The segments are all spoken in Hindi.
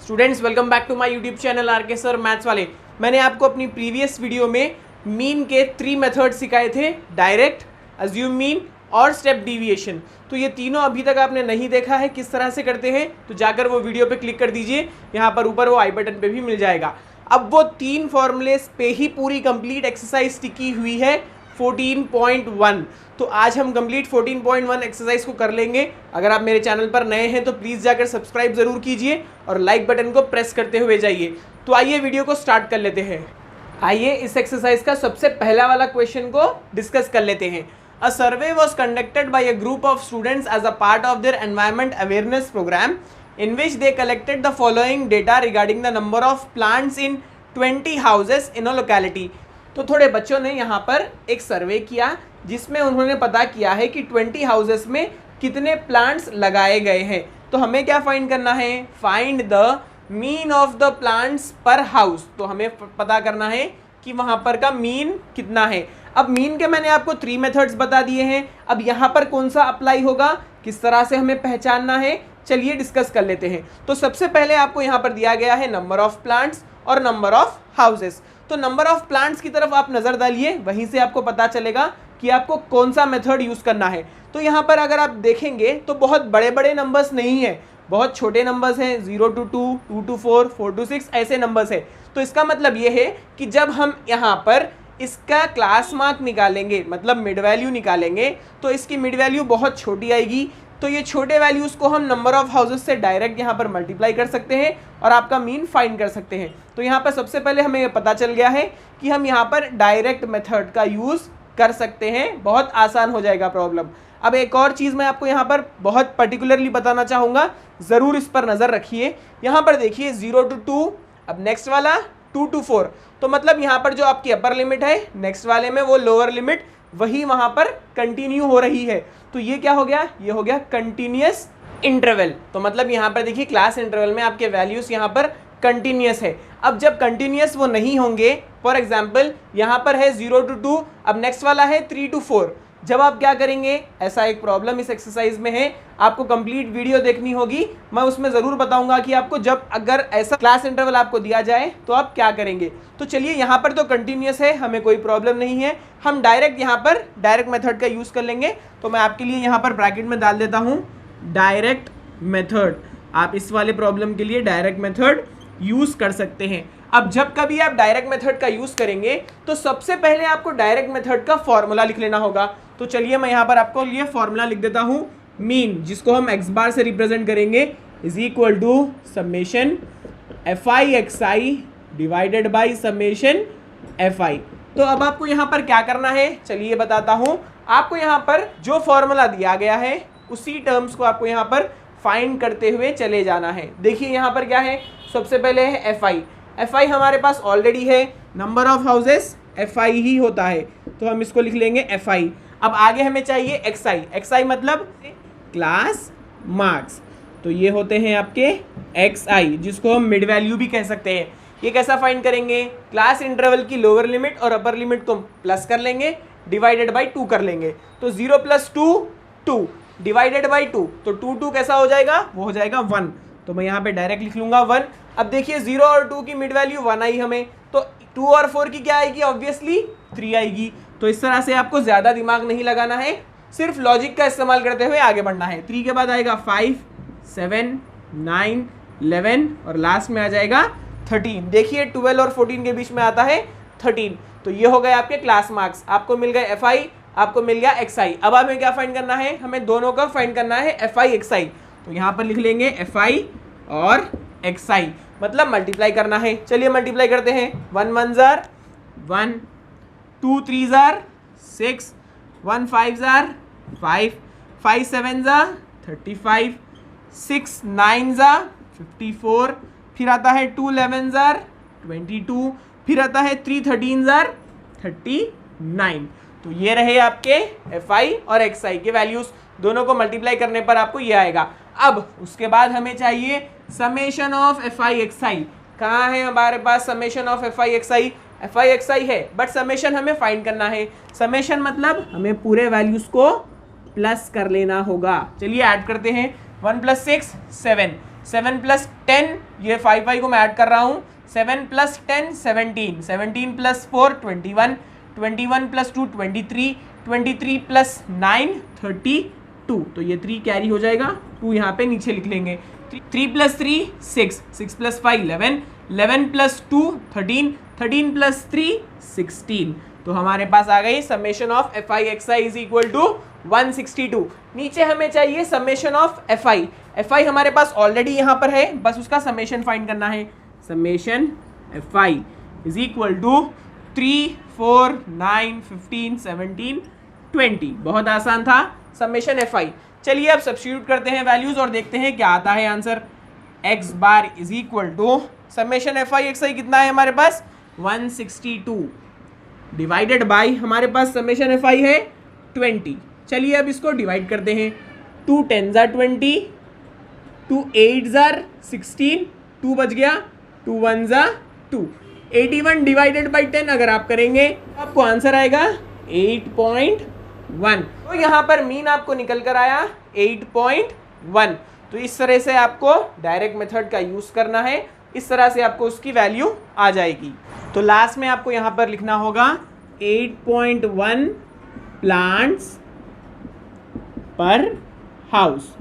Students welcome back to my YouTube channel RK sir maths वाले। मैंने आपको अपनी प्रीवियस वीडियो में मीन के 3 मेथड सिखाए थे, डायरेक्ट, अज्यूम मीन और स्टेप डिविएशन। तो ये तीनों अभी तक आपने नहीं देखा है किस तरह से करते हैं तो जाकर वो वीडियो पे क्लिक कर दीजिए, यहाँ पर ऊपर वो आई बटन पे भी मिल जाएगा। अब वो 3 फॉर्मूलेस पे ही पूरी कंप्लीट एक्सरसाइज टिकी हुई है 14.1। तो आज हम कंप्लीट 14.1 एक्सरसाइज को कर लेंगे। अगर आप मेरे चैनल पर नए हैं तो प्लीज़ जाकर सब्सक्राइब ज़रूर कीजिए और लाइक बटन को प्रेस करते हुए जाइए। तो आइए वीडियो को स्टार्ट कर लेते हैं। आइए इस एक्सरसाइज का सबसे पहला वाला क्वेश्चन को डिस्कस कर लेते हैं। A survey was conducted by a group of students as a part of their environment awareness programme in which they collected the following data regarding the number of plants in 20 houses in a locality। तो थोड़े बच्चों ने यहाँ पर एक सर्वे किया जिसमें उन्होंने पता किया है कि 20 हाउसेस में कितने प्लांट्स लगाए गए हैं। तो हमें क्या फाइंड करना है? Find the mean of the plants पर हाउस। तो हमें पता करना है कि वहाँ पर का मीन कितना है। अब मीन के मैंने आपको 3 मेथड्स बता दिए हैं। अब यहाँ पर कौन सा अप्लाई होगा, किस तरह से हमें पहचानना है, चलिए डिस्कस कर लेते हैं। तो सबसे पहले आपको यहाँ पर दिया गया है नंबर ऑफ प्लांट्स और नंबर ऑफ हाउसेस। तो नंबर ऑफ प्लांट्स की तरफ आप नज़र डालिए, वहीं से आपको पता चलेगा कि आपको कौन सा मेथड यूज़ करना है। तो यहाँ पर अगर आप देखेंगे तो बहुत बड़े बड़े नंबर्स नहीं है, बहुत छोटे नंबर्स हैं, 0 to 2, 2 to 4, 4 to 6 ऐसे नंबर्स है। तो इसका मतलब ये है कि जब हम यहाँ पर इसका क्लास मार्क निकालेंगे, मतलब मिड वैल्यू निकालेंगे, तो इसकी मिड वैल्यू बहुत छोटी आएगी। तो ये छोटे वैल्यूज़ को हम नंबर ऑफ हाउसेस से डायरेक्ट यहाँ पर मल्टीप्लाई कर सकते हैं और आपका मीन फाइंड कर सकते हैं। तो यहाँ पर सबसे पहले हमें ये पता चल गया है कि हम यहाँ पर डायरेक्ट मेथड का यूज़ कर सकते हैं, बहुत आसान हो जाएगा प्रॉब्लम। अब एक और चीज़ मैं आपको यहाँ पर बहुत पर्टिकुलरली बताना चाहूँगा, ज़रूर इस पर नज़र रखिए। यहाँ पर देखिए 0 to 2, अब नेक्स्ट वाला 2 to 4। तो मतलब यहाँ पर जो आपकी अपर लिमिट है, नेक्स्ट वाले में वो लोअर लिमिट वही वहाँ पर कंटिन्यू हो रही है। तो ये क्या हो गया? ये हो गया कंटिन्यूअस इंटरवल। तो मतलब यहाँ पर देखिए क्लास इंटरवल में आपके वैल्यूज़ यहाँ पर कंटिन्यूअस है। अब जब कंटिन्यूअस वो नहीं होंगे, फॉर एग्जांपल यहाँ पर है 0 to 2, अब नेक्स्ट वाला है 3 to 4। जब आप क्या करेंगे, ऐसा एक प्रॉब्लम इस एक्सरसाइज में है, आपको कंप्लीट वीडियो देखनी होगी, मैं उसमें ज़रूर बताऊंगा कि आपको जब अगर ऐसा क्लास इंटरवल आपको दिया जाए तो आप क्या करेंगे। तो चलिए यहाँ पर तो कंटिन्यूअस है, हमें कोई प्रॉब्लम नहीं है, हम डायरेक्ट यहाँ पर डायरेक्ट मेथड का यूज़ कर लेंगे। तो मैं आपके लिए यहाँ पर ब्रैकेट में डाल देता हूँ डायरेक्ट मेथड। आप इस वाले प्रॉब्लम के लिए डायरेक्ट मेथड यूज़ कर सकते हैं। अब जब कभी आप डायरेक्ट मेथड का यूज़ करेंगे तो सबसे पहले आपको डायरेक्ट मेथड का फॉर्मूला लिख लेना होगा। तो चलिए मैं यहाँ पर आपको लिए फॉर्मूला लिख देता हूँ। मीन, जिसको हम एक्स बार से रिप्रेजेंट करेंगे, is equal to summation F I x i divided by summation F i. तो अब आपको यहाँ पर क्या करना है, चलिए बताता हूँ। आपको यहाँ पर जो फॉर्मूला दिया गया है उसी टर्म्स को आपको यहाँ पर फाइंड करते हुए चले जाना है। देखिए यहाँ पर क्या है, सबसे पहले है एफ आई। एफ आई हमारे पास ऑलरेडी है, number of houses F I ही होता है, तो हम इसको लिख लेंगे एफ आई। अब आगे हमें चाहिए एक्स आई। एक्स आई मतलब क्लास मार्क्स, तो ये होते हैं आपके एक्स आई, जिसको हम मिड वैल्यू भी कह सकते हैं। ये कैसा फाइंड करेंगे? क्लास इंटरवल की लोअर लिमिट और अपर लिमिट को प्लस कर लेंगे, डिवाइडेड बाई 2 कर लेंगे। तो 0 + 2 2 डिवाइडेड बाई 2, तो 2 कैसा हो जाएगा? वो हो जाएगा 1। तो मैं यहाँ पे डायरेक्ट लिख लूँगा 1। अब देखिए 0 और 2 की मिड वैल्यू 1 आई हमें, तो 2 और 4 की क्या आएगी? ऑब्वियसली 3 आएगी। तो इस तरह से आपको ज़्यादा दिमाग नहीं लगाना है, सिर्फ लॉजिक का इस्तेमाल करते हुए आगे बढ़ना है। 3 के बाद आएगा 5, 7, 9, 11 और लास्ट में आ जाएगा 13। देखिए 12 और 14 के बीच में आता है 13। तो ये हो गए आपके क्लास मार्क्स। आपको मिल गए एफ आई, आपको मिल गया एक्स आई। अब हमें क्या फाइंड करना है? हमें दोनों का फाइंड करना है एफ आई एक्स आई। तो यहाँ पर लिख लेंगे एफ आई और एक्स आई, मतलब मल्टीप्लाई करना है। चलिए मल्टीप्लाई करते हैं। 1 1 jar 1, 2 3 jar 6, 1 5 jar 5, 5 7 jar 35, 6 9 jar 54, फिर आता है 2 11 जार 22, फिर आता है 3 13 जार 39। तो ये रहे आपके एफ आई और एक्स आई के वैल्यूज़, दोनों को मल्टीप्लाई करने पर आपको ये आएगा। अब उसके बाद हमें चाहिए summation of F I x I. कहाँ है हमारे पास summation of F I x I? F I x I है, बट समेशन हमें फाइंड करना है। समेशन मतलब हमें पूरे वैल्यूज़ को प्लस कर लेना होगा। चलिए ऐड करते हैं। 1 + 6 7, 7 प्लस 10, ये 5 को मैं ऐड कर रहा हूँ, 7 प्लस 10 17, 17 प्लस 4 21, 21 प्लस 2 23, 23 प्लस 9 32, तो ये 3 कैरी हो जाएगा, 2 यहाँ पे नीचे लिख लेंगे। 3 प्लस 3 6, 6 प्लस 5 11, 11 प्लस 2 13, 13 प्लस 3 16, तो हमारे पास आ गई summation of F I x i is equal to 162। नीचे हमें चाहिए summation of F i. F I हमारे पास ऑलरेडी यहाँ पर है, बस उसका समेशन फाइंड करना है। Summation F i is equal to 3 4 9 15 17 20। बहुत आसान था समेशन एफ आई। चलिए अब सब्स्टिट्यूट करते हैं वैल्यूज और देखते हैं क्या आता है answer. X bar is equal to summation F I x I कितना है हमारे पास 162 डिवाइडेड बाई हमारे पास समेशन एफ आई है 20। चलिए अब इसको डिवाइड करते हैं। 2 10 20, 2 8 16, 2 बच गया, 2 1 2। 81 डिवाइडेड बाई 10 अगर आप करेंगे आपको आंसर आएगा 8.1। तो यहाँ पर मीन आपको निकल कर आया 8.1। तो इस तरह से आपको डायरेक्ट मेथड का यूज करना है, इस तरह से आपको उसकी वैल्यू आ जाएगी। तो लास्ट में आपको यहाँ पर लिखना होगा 8.1 प्लांट्स पर हाउस।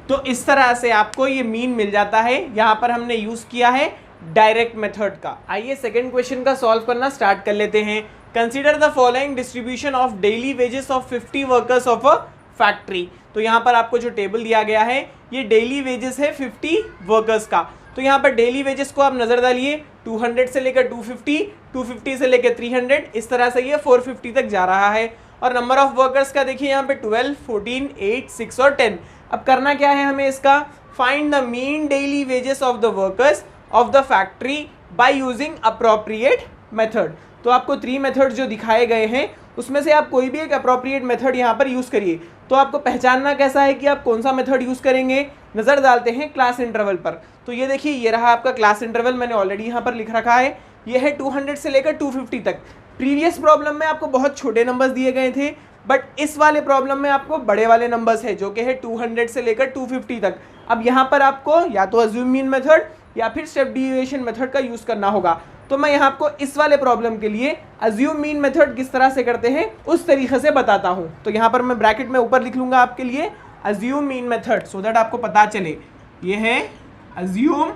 तो इस तरह से आपको ये मीन मिल जाता है। यहाँ पर हमने यूज किया है डायरेक्ट मेथड का। आइए सेकंड क्वेश्चन का सॉल्व करना स्टार्ट कर लेते हैं। Consider the following distribution of daily wages of 50 workers of a factory. तो यहाँ पर आपको जो टेबल दिया गया है ये डेली वेजेस है 50 वर्कर्स का। तो यहाँ पर डेली वेजेस को आप नजर डालिए, 200 से लेकर 250, 250 से लेकर 300, इस तरह से ये 450 तक जा रहा है। और नंबर ऑफ वर्कर्स का देखिए यहाँ पे 12, 14, 8, 6 और 10। अब करना क्या है हमें इसका, find the mean daily wages of the workers of the factory by using appropriate method. तो आपको 3 मेथड जो दिखाए गए हैं उसमें से आप कोई भी एक अप्रोप्रिएट मेथड यहाँ पर यूज़ करिए। तो आपको पहचानना कैसा है कि आप कौन सा मेथड यूज़ करेंगे, नज़र डालते हैं क्लास इंटरवल पर। तो ये देखिए ये रहा आपका क्लास इंटरवल, मैंने ऑलरेडी यहाँ पर लिख रखा है। ये है 200 से लेकर 250 तक। प्रीवियस प्रॉब्लम में आपको बहुत छोटे नंबर्स दिए गए थे, बट इस वाले प्रॉब्लम में आपको बड़े वाले नंबर्स है जो कि है 200 से लेकर 250 तक। अब यहाँ पर आपको या तो अज्यूम मीन मेथड या फिर स्टेप डिविएशन मेथड का यूज़ करना होगा। तो मैं यहाँ आपको इस वाले प्रॉब्लम के लिए अज्यूम मीन मेथड किस तरह से करते हैं उस तरीके से बताता हूँ। तो यहाँ पर मैं ब्रैकेट में ऊपर लिख लूँगा आपके लिए assume mean method, so that आपको पता चले। ये है अज्यूम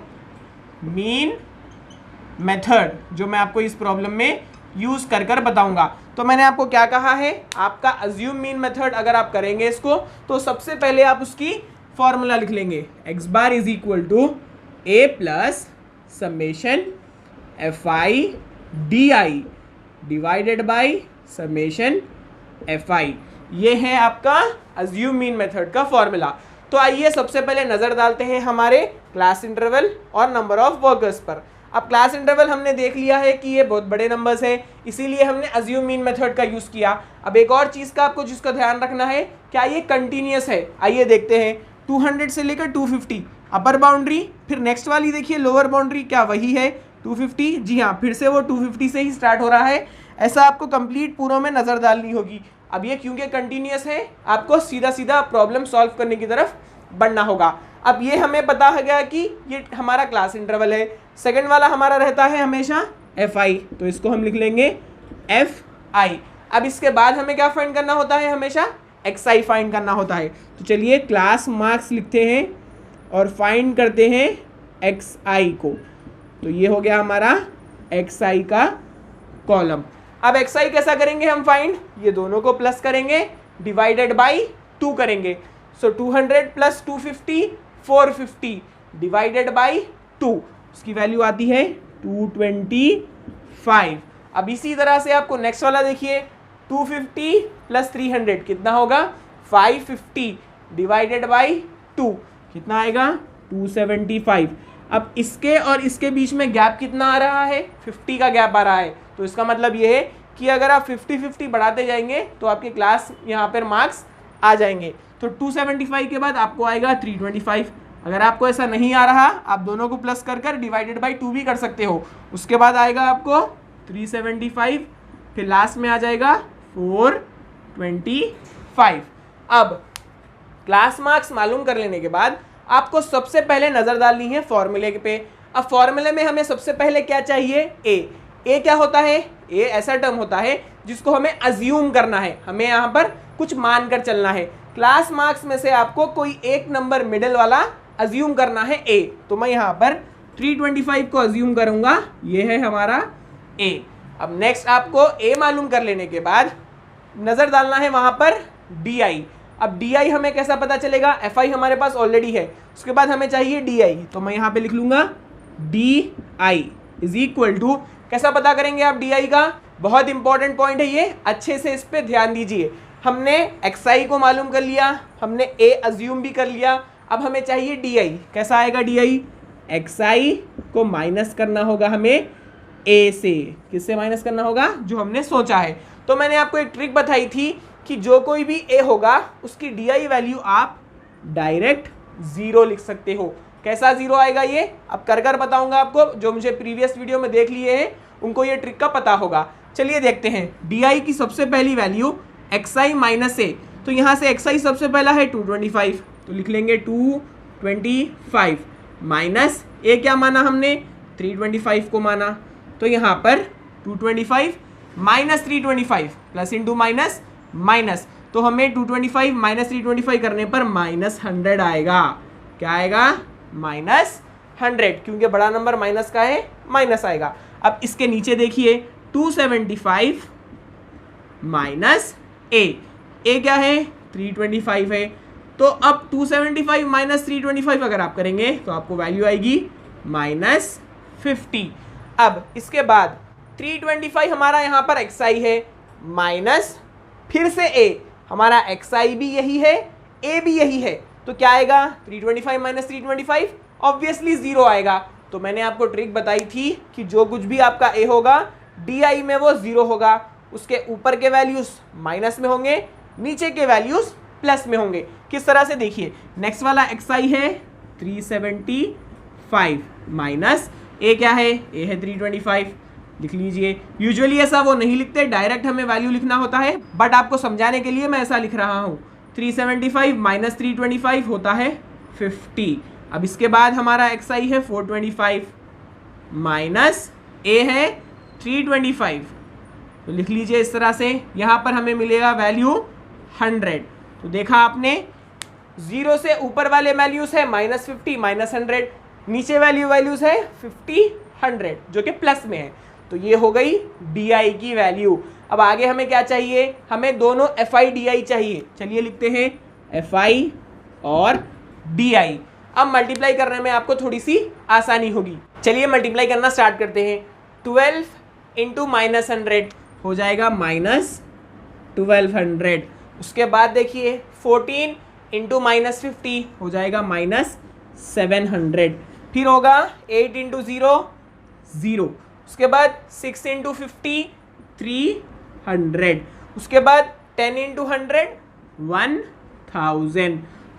मीन मेथड जो मैं आपको इस प्रॉब्लम में यूज़ कर बताऊँगा। तो मैंने आपको क्या कहा है, आपका अज्यूम मीन मेथड अगर आप करेंगे इसको तो सबसे पहले आप उसकी फॉर्मूला लिख लेंगे। X bar is equal to a plus summation F i d i divided by summation F i. ये है आपका अज्यूम मीन मेथड का फॉर्मूला। तो आइए सबसे पहले नज़र डालते हैं हमारे क्लास इंटरवल और नंबर ऑफ वर्कर्स पर। अब क्लास इंटरवल हमने देख लिया है कि ये बहुत बड़े नंबर्स हैं, इसीलिए हमने अज्यूम मीन मेथड का यूज़ किया। अब एक और चीज़ का आपको जिसका ध्यान रखना है, क्या ये कंटिन्यूस है। आइए देखते हैं, 200 से लेकर 250 अपर बाउंड्री, फिर नेक्स्ट वाली देखिए लोअर बाउंड्री, क्या वही है 250? जी हाँ, फिर से वो 250 से ही स्टार्ट हो रहा है। ऐसा आपको कंप्लीट पूरों में नज़र डालनी होगी। अब ये क्योंकि कंटिन्यूस है, आपको सीधा सीधा प्रॉब्लम सॉल्व करने की तरफ बढ़ना होगा। अब ये हमें पता है गया कि ये हमारा क्लास इंटरवल है। सेकंड वाला हमारा रहता है हमेशा एफ आई, तो इसको हम लिख लेंगे एफ आई। अब इसके बाद हमें क्या फाइंड करना होता है, हमेशा एक्स आई फाइंड करना होता है। तो चलिए क्लास मार्क्स लिखते हैं और फाइंड करते हैं एक्स आई को। तो ये हो गया हमारा एक्स आई का कॉलम। अब एक्स आई कैसा करेंगे हम फाइंड, ये दोनों को प्लस करेंगे, डिवाइडेड बाई 2 करेंगे। सो 200 प्लस 250 450 डिवाइडेड बाई 2, उसकी वैल्यू आती है 225। अब इसी तरह से आपको नेक्स्ट वाला देखिए, 250 प्लस 300 कितना होगा 550 डिवाइडेड बाई 2, कितना आएगा 275। अब इसके और इसके बीच में गैप कितना आ रहा है, 50 का गैप आ रहा है। तो इसका मतलब ये है कि अगर आप 50-50 बढ़ाते जाएंगे तो आपके क्लास यहाँ पर मार्क्स आ जाएंगे। तो 275 के बाद आपको आएगा 325। अगर आपको ऐसा नहीं आ रहा, आप दोनों को प्लस कर कर डिवाइडेड बाई 2 भी कर सकते हो। उसके बाद आएगा आपको 375, फिर लास्ट में आ जाएगा 425। अब क्लास मार्क्स मालूम कर लेने के बाद आपको सबसे पहले नज़र डालनी है फॉर्मूले पे। अब फॉर्मूले में हमें सबसे पहले क्या चाहिए, ए क्या होता है, ए ऐसा टर्म होता है जिसको हमें अज्यूम करना है, हमें यहाँ पर कुछ मानकर चलना है। क्लास मार्क्स में से आपको कोई एक नंबर मिडिल वाला अज्यूम करना है ए, तो मैं यहाँ पर 325 को अज्यूम करूँगा, ये है हमारा ए। अब नेक्स्ट आपको ए मालूम कर लेने के बाद नज़र डालना है वहाँ पर डी आई। अब डी आई हमें कैसा पता चलेगा, एफ आई हमारे पास ऑलरेडी है, उसके बाद हमें चाहिए डी आई, तो मैं यहाँ पे लिख लूँगा d i is equal to, कैसा पता करेंगे आप डी आई का, बहुत इंपॉर्टेंट पॉइंट है ये, अच्छे से इस पर ध्यान दीजिए। हमने एक्स आई को मालूम कर लिया, हमने ए अज्यूम भी कर लिया, अब हमें चाहिए डी आई। कैसा आएगा डी आई, एक्स आई को माइनस करना होगा हमें ए से, किससे माइनस करना होगा, जो हमने सोचा है। तो मैंने आपको एक ट्रिक बताई थी कि जो कोई भी ए होगा उसकी डी आई वैल्यू आप डायरेक्ट 0 लिख सकते हो। कैसा 0 आएगा ये अब कर बताऊंगा आपको, जो मुझे प्रीवियस वीडियो में देख लिए हैं उनको ये ट्रिक का पता होगा। चलिए देखते हैं, डी आई की सबसे पहली वैल्यू एक्स आई माइनस ए, तो यहाँ से एक्स आई सबसे पहला है 225, तो लिख लेंगे 225 माइनस ए क्या माना हमने, 325 को माना, तो यहाँ पर 225 minus 325 plus into minus minus, तो हमें 225 माइनस 325 करने पर -100 आएगा। क्या आएगा, -100, क्योंकि बड़ा नंबर माइनस का है, माइनस आएगा। अब इसके नीचे देखिए 275 माइनस ए क्या है, 325 है, तो अब 275 माइनस 325 अगर आप करेंगे तो आपको वैल्यू आएगी -50। अब इसके बाद 325 हमारा यहाँ पर एक्स आई है, माइनस फिर से ए, हमारा एक्स आई भी यही है, ए भी यही है, तो क्या आएगा, 325 माइनस 325 ऑब्वियसली 0 आएगा। तो मैंने आपको ट्रिक बताई थी कि जो कुछ भी आपका ए होगा डी आई में वो 0 होगा, उसके ऊपर के वैल्यूज माइनस में होंगे, नीचे के वैल्यूज प्लस में होंगे। किस तरह से, देखिए नेक्स्ट वाला एक्स आई है 375 माइनस ए क्या है, ए है 325, लिख लीजिए। यूजुअली ऐसा वो नहीं लिखते, डायरेक्ट हमें वैल्यू लिखना होता है, बट आपको समझाने के लिए मैं ऐसा लिख रहा हूँ। 375 माइनस 325 होता है 50। अब इसके बाद हमारा एक्स आई है 425 माइनस ए है 325, तो लिख लीजिए इस तरह से। यहाँ पर हमें मिलेगा वैल्यू 100। तो देखा आपने, 0 से ऊपर वाले वैल्यूज है -50 -100, नीचे वैल्यूज है 50 100 जो कि प्लस में है। तो ये हो गई डी आई की वैल्यू। अब आगे हमें क्या चाहिए, हमें दोनों एफ आई डी आई चाहिए। चलिए लिखते हैं एफ आई और डी आई। अब मल्टीप्लाई करने में आपको थोड़ी सी आसानी होगी। चलिए मल्टीप्लाई करना स्टार्ट करते हैं। 12 इंटू -100 हो जाएगा -1200। उसके बाद देखिए 14 इंटू -50 हो जाएगा -700। फिर होगा 8 इंटू 0 0। उसके बाद 6 इंटू 50 300। उसके बाद 10 इंटू 100 1000।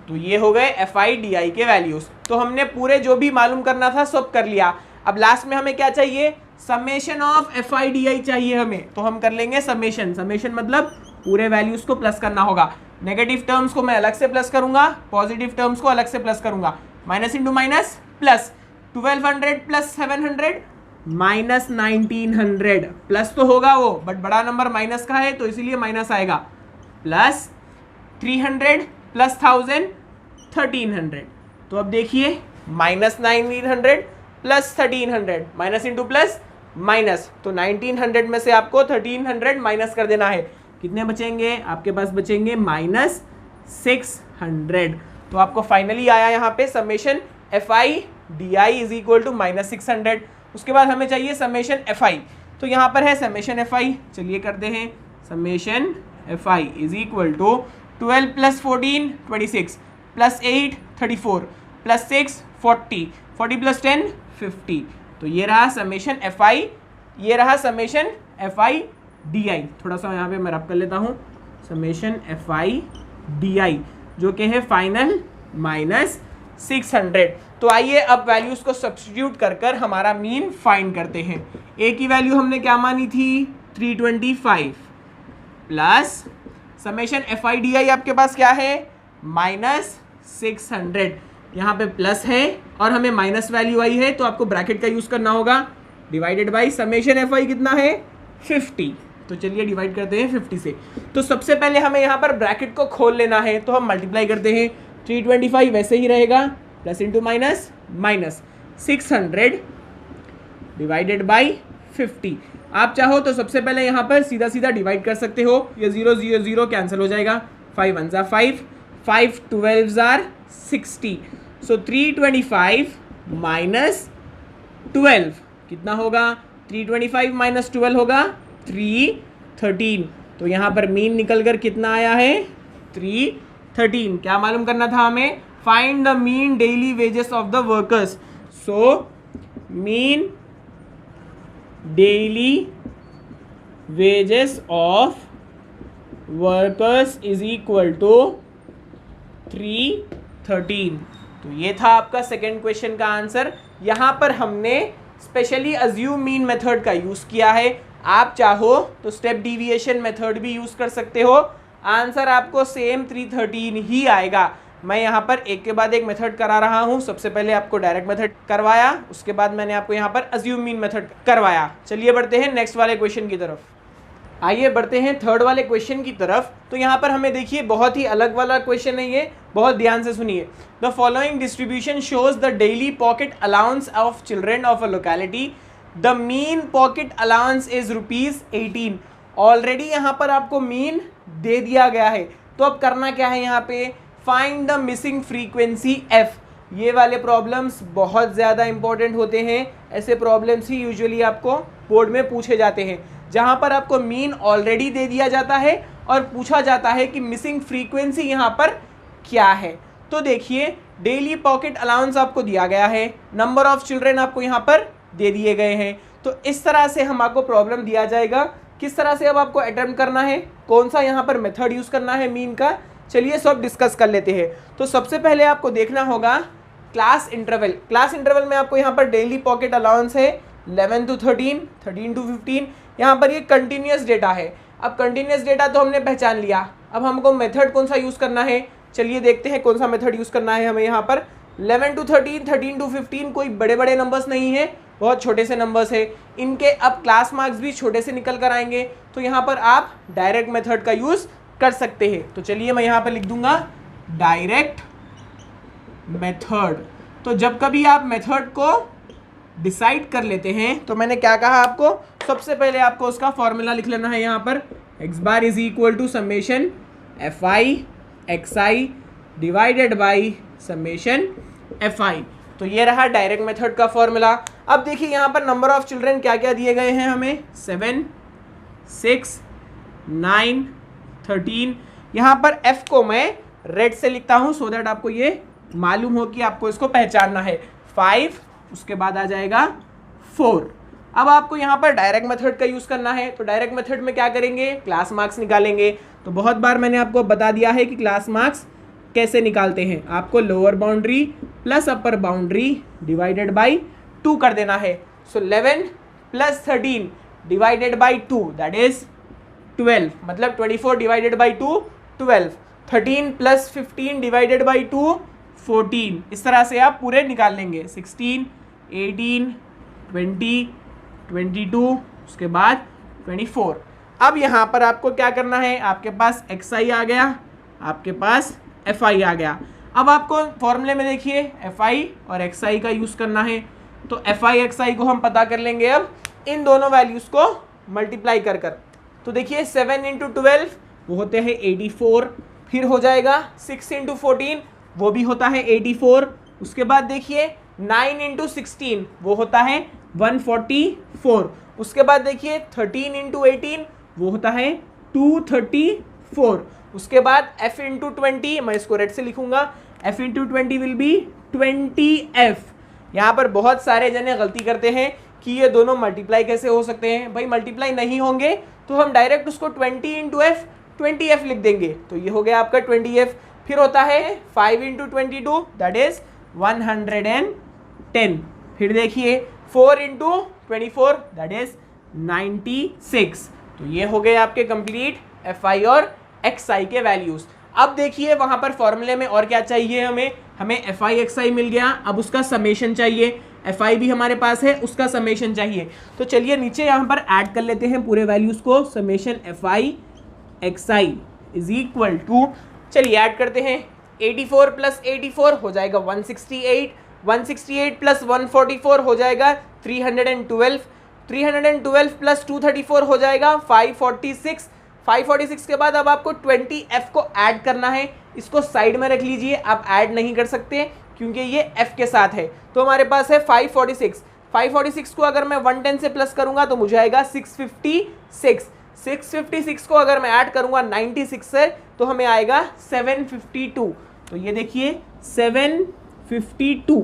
तो ये हो गए एफ आई डी आई के वैल्यूज़। तो हमने पूरे जो भी मालूम करना था सब कर लिया। अब लास्ट में हमें क्या चाहिए, summation of F i d आई चाहिए हमें। तो हम कर लेंगे समेशन। समेशन मतलब पूरे वैल्यूज़ को प्लस करना होगा। नेगेटिव टर्म्स को मैं अलग से प्लस करूंगा, पॉजिटिव टर्म्स को अलग से प्लस करूंगा। Minus into minus plus, 1200 plus 700 -1900। Plus तो होगा वो, बट बड़ा नंबर माइनस का है तो इसीलिए माइनस आएगा। Plus 300 plus 1000 1300। तो अब देखिए -1900 plus 1300, minus into plus minus, तो 1900 में से आपको 1300 माइनस कर देना है। कितने बचेंगे आपके पास, बचेंगे -600। तो आपको फाइनली आया यहाँ पे summation F i d i is equal to -600। उसके बाद हमें चाहिए समेशन एफ आई। तो यहाँ पर है समेशन एफ आई, चलिए करते हैं। Summation F i is equal to 12 plus 14 26 plus 8 34 plus 6 40 40 plus 10 50। तो ये रहा समेशन एफ आई, ये रहा समेशन एफ आई डी आई। थोड़ा सा यहाँ पे मैं रब कर लेता हूँ। समेशन एफ आई डी आई जो कि है फाइनल -600। तो आइए अब वैल्यूज़ को सब्स्टिट्यूट कर कर हमारा मीन फाइंड करते हैं। ए की वैल्यू हमने क्या मानी थी 325 plus summation F i d आई आपके पास क्या है -600। यहाँ पे प्लस है और हमें माइनस वैल्यू आई है, तो आपको ब्रैकेट का यूज़ करना होगा, divided by summation F I कितना है 50। तो चलिए डिवाइड करते हैं 50 से। तो सबसे पहले हमें यहाँ पर ब्रैकेट को खोल लेना है, तो हम मल्टीप्लाई करते हैं 325 वैसे ही रहेगा, plus into minus minus 600 divided by 50। आप चाहो तो सबसे पहले यहाँ पर सीधा सीधा डिवाइड कर सकते हो, ये 0 0 0 कैंसिल हो जाएगा, 5 1 ज़ा 5, 5 12 ज़ार 60। सो 325 माइनस 12 कितना होगा, 325 माइनस 12 होगा 313। तो यहाँ पर मीन निकल कर कितना आया है 313। क्या मालूम करना था हमें, find the mean daily wages of the workers. So mean daily wages of workers is equal to 313। तो ये था आपका सेकेंड क्वेश्चन का आंसर। यहाँ पर हमने स्पेशली अज्यूम मीन मेथड का यूज़ किया है, आप चाहो तो स्टेप डिविएशन मेथड भी यूज़ कर सकते हो, आंसर आपको सेम 313 ही आएगा। मैं यहाँ पर एक के बाद एक मेथड करा रहा हूँ, सबसे पहले आपको डायरेक्ट मेथड करवाया, उसके बाद मैंने आपको यहाँ पर अज्यूम मीन मेथड करवाया। चलिए बढ़ते हैं नेक्स्ट वाले क्वेश्चन की तरफ। आइए बढ़ते हैं थर्ड वाले क्वेश्चन की तरफ। तो यहाँ पर हमें देखिए बहुत ही अलग वाला क्वेश्चन है ये, बहुत ध्यान से सुनिए। The following distribution shows the daily pocket allowance of children of a locality, the mean pocket allowance is ₹18। Already यहाँ पर आपको मीन दे दिया गया है, तो अब करना क्या है यहाँ पे, find the missing frequency F. ये वाले प्रॉब्लम्स बहुत ज़्यादा इंपॉर्टेंट होते हैं, ऐसे प्रॉब्लम्स ही यूजुअली आपको बोर्ड में पूछे जाते हैं, जहाँ पर आपको मीन ऑलरेडी दे दिया जाता है और पूछा जाता है कि मिसिंग फ्रीक्वेंसी यहाँ पर क्या है। तो देखिए डेली पॉकेट अलाउंस आपको दिया गया है, नंबर ऑफ चिल्ड्रेन आपको यहाँ पर दे दिए गए हैं, तो इस तरह से हम आपको प्रॉब्लम दिया जाएगा। किस तरह से अब आपको अटेम्प्ट करना है, कौन सा यहाँ पर मेथड यूज़ करना है मीन का, चलिए सब डिस्कस कर लेते हैं। तो सबसे पहले आपको देखना होगा क्लास इंटरवल। क्लास इंटरवल में आपको यहाँ पर डेली पॉकेट अलाउंस है 11 to 13, 13 to 15। यहाँ पर ये कंटिन्यूस डेटा है। अब कंटिन्यूस डेटा तो हमने पहचान लिया, अब हमको मेथड कौन सा यूज़ करना है, चलिए देखते हैं कौन सा मेथड यूज़ करना है हमें। यहाँ पर 11 to 13, 13 to 15 कोई बड़े बड़े नंबर्स नहीं है, बहुत छोटे से नंबर्स है, इनके अब क्लास मार्क्स भी छोटे से निकल कर आएंगे, तो यहाँ पर आप डायरेक्ट मेथड का यूज़ कर सकते हैं। तो चलिए मैं यहाँ पर लिख दूंगा डायरेक्ट मेथड। तो जब कभी आप मेथड को डिसाइड कर लेते हैं, तो मैंने क्या कहा आपको, सबसे पहले आपको उसका फॉर्मूला लिख लेना है। यहाँ पर x bar is equal to summation F I x i divided by summation F i. तो ये रहा डायरेक्ट मेथड का फॉर्मूला। अब देखिए यहाँ पर नंबर ऑफ चिल्ड्रेन क्या क्या दिए गए हैं हमें, 7 6 9 13। यहाँ पर एफ को मैं रेड से लिखता हूँ सो दैट आपको ये मालूम हो कि आपको इसको पहचानना है। 5, उसके बाद आ जाएगा 4। अब आपको यहाँ पर डायरेक्ट मेथड का यूज़ करना है, तो डायरेक्ट मेथड में क्या करेंगे, क्लास मार्क्स निकालेंगे। तो बहुत बार मैंने आपको बता दिया है कि क्लास मार्क्स कैसे निकालते हैं, आपको lower boundary plus upper boundary divided by 2 कर देना है। सो 11 plus 13 divided by 2 that is 12, मतलब 24 divided by 2 12, 13 plus 15 divided by 2 14। इस तरह से आप पूरे निकाल लेंगे, 16 18 20 22, उसके बाद 24। अब यहाँ पर आपको क्या करना है, आपके पास एक्स आई आ गया, आपके पास एफ आई आ गया। अब आपको फॉर्मूले में देखिए एफ आई और एक्स आई का यूज़ करना है, तो एफ आई एक्स आई को हम पता कर लेंगे अब इन दोनों वैल्यूज़ को मल्टीप्लाई कर कर। तो देखिए 7 इंटू 12 वो होते हैं 84, फिर हो जाएगा 6 इंटू 14 वो भी होता है 84, उसके बाद देखिए 9 इंटू 16 वो होता है 144, उसके बाद देखिए 13 इंटू 18 वो होता है 234, उसके बाद f इंटू 20, मैं इसको रेड से लिखूंगा, f into 20 will be 20f। यहाँ पर बहुत सारे जने गलती करते हैं कि ये दोनों मल्टीप्लाई कैसे हो सकते हैं, भाई मल्टीप्लाई नहीं होंगे तो हम डायरेक्ट उसको 20 इंटू एफ 20f लिख देंगे, तो ये हो गया आपका 20f। फिर होता है 5 इंटू 22 दैट इज 110, फिर देखिए 4 इंटू 24 दैट इज 96। तो ये हो गए आपके कंप्लीट एफ आई और एक्स आई के वैल्यूज़। अब देखिए वहां पर फॉर्मूले में और क्या चाहिए, हमें एफ आई एक्स आई मिल गया, अब उसका समेशन चाहिए, एफ आई भी हमारे पास है, उसका समेशन चाहिए। तो चलिए नीचे यहाँ पर ऐड कर लेते हैं पूरे वैल्यूज को, summation F I x i is equal to, चलिए ऐड करते हैं, 84 प्लस 84 हो जाएगा 168, 168 प्लस 144 हो जाएगा 312, 312 प्लस 234 हो जाएगा 546, 546 के बाद अब आपको 20f को ऐड करना है, इसको साइड में रख लीजिए, आप ऐड नहीं कर सकते क्योंकि ये f के साथ है। तो हमारे पास है 546, 546 को अगर मैं 110 से प्लस करूंगा तो मुझे आएगा 656, 656 को अगर मैं ऐड करूंगा 96 से तो हमें आएगा 752। तो ये देखिए 752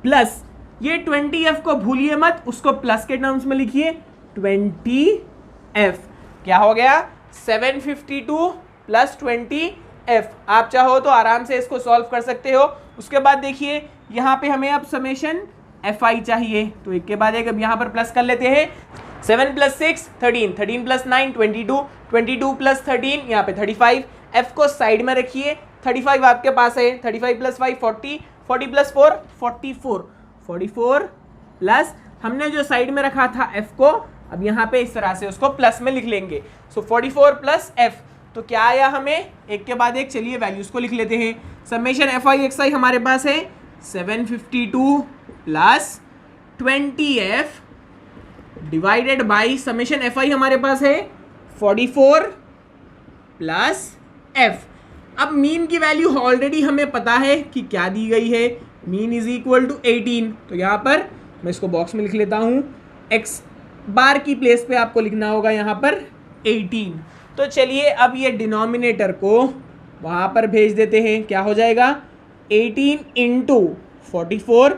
प्लस ये 20f को भूलिए मत, उसको प्लस के टर्म्स में लिखिए 20f, क्या हो गया 752 प्लस 20f। आप चाहो तो आराम से इसको सॉल्व कर सकते हो। उसके बाद देखिए यहाँ पे हमें अब समेशन एफ आई चाहिए, तो एक के बाद एक अब यहाँ पर प्लस कर लेते हैं, 7 प्लस 6 13, 13 प्लस 9 22, 22 प्लस 13 यहाँ पे 35, f को साइड में रखिए, 35 आपके पास है, 35 प्लस 5 40, 40 प्लस 4 44, 44 प्लस हमने जो साइड में रखा था f को, अब यहाँ पे इस तरह से उसको प्लस में लिख लेंगे। सो 44 प्लस f, तो क्या आया हमें, एक के बाद एक चलिए वैल्यूज को लिख लेते हैं। समेशन एफ आई एक्स आई हमारे पास है 752 plus 20f divided by summation F I हमारे पास है 44 प्लस f। अब मीन की वैल्यू ऑलरेडी हमें पता है कि क्या दी गई है, मीन इज इक्वल टू 18। तो यहाँ पर मैं इसको बॉक्स में लिख लेता हूँ, x बार की प्लेस पे आपको लिखना होगा यहाँ पर 18। तो चलिए अब ये डिनोमिनेटर को वहाँ पर भेज देते हैं, क्या हो जाएगा 18 into 44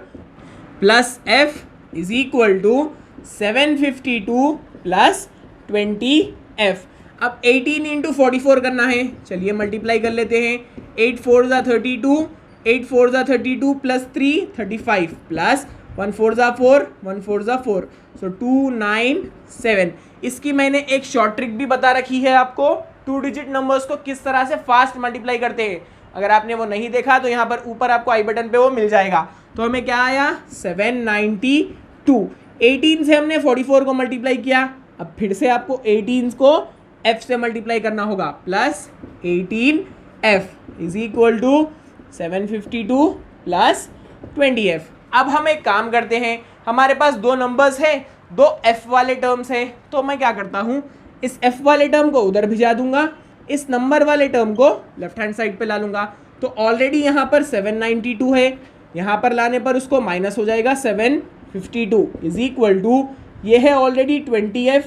plus f is equal to 752 plus 20f। अब 18 इंटू 44 करना है, चलिए मल्टीप्लाई कर लेते हैं, 8 4 ज़ा 32, 8 4 ज़ा 32 प्लस 3 35 प्लस 1 4 ज़ा 4, 1 4 ज़ा 4, सो 297। इसकी मैंने एक शॉर्ट ट्रिक भी बता रखी है आपको, 2 डिजिट नंबर्स को किस तरह से फास्ट मल्टीप्लाई करते हैं। अगर आपने वो नहीं देखा तो यहाँ पर ऊपर आपको आई बटन पे वो मिल जाएगा। तो हमें क्या आया 792, 18 से हमने 44 को मल्टीप्लाई किया, अब फिर से आपको 18 को f से मल्टीप्लाई करना होगा, plus 18f is equal to 752 plus 20f। अब हम एक काम करते हैं, हमारे पास दो नंबर्स है, दो f वाले टर्म्स हैं, तो मैं क्या करता हूँ, इस f वाले टर्म को उधर भिजा दूंगा, इस नंबर वाले टर्म को लेफ्ट हैंड साइड पे ला लूंगा। तो ऑलरेडी यहाँ पर 792 है, यहाँ पर लाने पर उसको माइनस हो जाएगा 752 इज इक्वल टू, ये है ऑलरेडी 20f,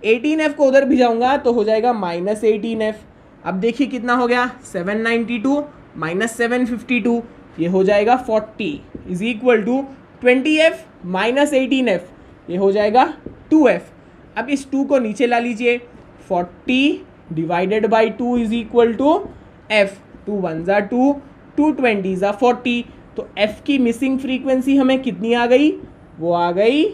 18f को उधर भिजाऊंगा तो हो जाएगा माइनस 18f। अब देखिए कितना हो गया 792 माइनस 752, ये हो जाएगा 40 is equal to 20f minus 18f, ये हो जाएगा 2f। अब इस 2 को नीचे ला लीजिए, 40 divided by 2 is equal to f, 2 1 ज़ा 2, 2 20 ज़ा 40। तो f की मिसिंग फ्रीक्वेंसी हमें कितनी आ गई, वो आ गई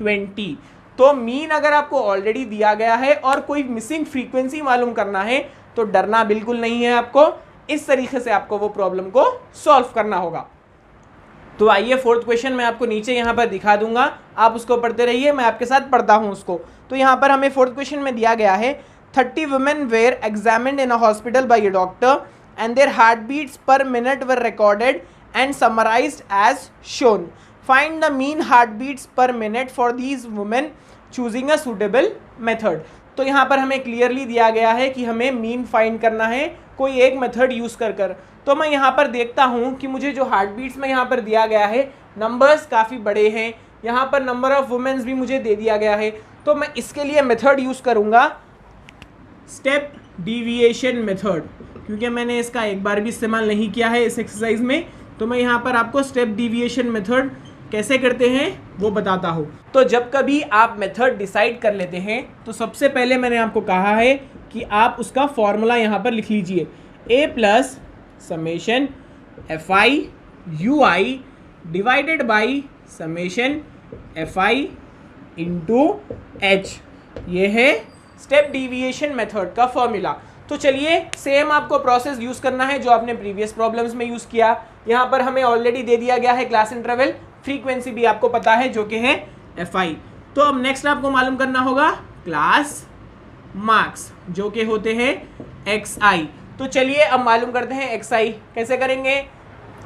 20। तो मीन अगर आपको ऑलरेडी दिया गया है और कोई मिसिंग फ्रीक्वेंसी मालूम करना है तो डरना बिल्कुल नहीं है आपको, इस तरीके से आपको वो प्रॉब्लम को सॉल्व करना होगा। तो आइए फोर्थ क्वेश्चन मैं आपको नीचे यहाँ पर दिखा दूंगा, आप उसको पढ़ते रहिए, मैं आपके साथ पढ़ता हूँ उसको। तो यहाँ पर हमें फोर्थ क्वेश्चन में दिया गया है 30 women were examined in a hospital by a doctor and their heartbeats per minute were recorded and summarized as shown. Find the mean heartbeats per minute for these women choosing a suitable method. तो यहाँ पर हमें क्लियरली दिया गया है कि हमें मीन फाइंड करना है कोई एक मेथड यूज़ कर। तो मैं यहाँ पर देखता हूँ कि मुझे जो हार्ट बीट्स में यहाँ पर दिया गया है नंबर्स काफ़ी बड़े हैं, यहाँ पर नंबर ऑफ वुमेन्स भी मुझे दे दिया गया है, तो मैं इसके लिए मेथड यूज़ करूँगा स्टेप डिविएशन मेथड, क्योंकि मैंने इसका एक बार भी इस्तेमाल नहीं किया है इस एक्सरसाइज में। तो मैं यहाँ पर आपको स्टेप डिविएशन मेथड कैसे करते हैं वो बताता हूँ। तो जब कभी आप मेथड डिसाइड कर लेते हैं तो सबसे पहले मैंने आपको कहा है कि आप उसका फॉर्मूला यहाँ पर लिख लीजिए, a plus summation F I you I divided by summation F I into H, ये है स्टेप डिविएशन मेथड का फॉर्मूला। तो चलिए सेम आपको प्रोसेस यूज़ करना है जो आपने प्रीवियस प्रॉब्लम्स में यूज़ किया। यहाँ पर हमें ऑलरेडी दे दिया गया है क्लास इंटरवल, फ्रीक्वेंसी भी आपको पता है जो कि है FI। तो अब नेक्स्ट आपको मालूम करना होगा क्लास मार्क्स जो कि होते हैं XI। तो चलिए अब मालूम करते हैं XI कैसे करेंगे।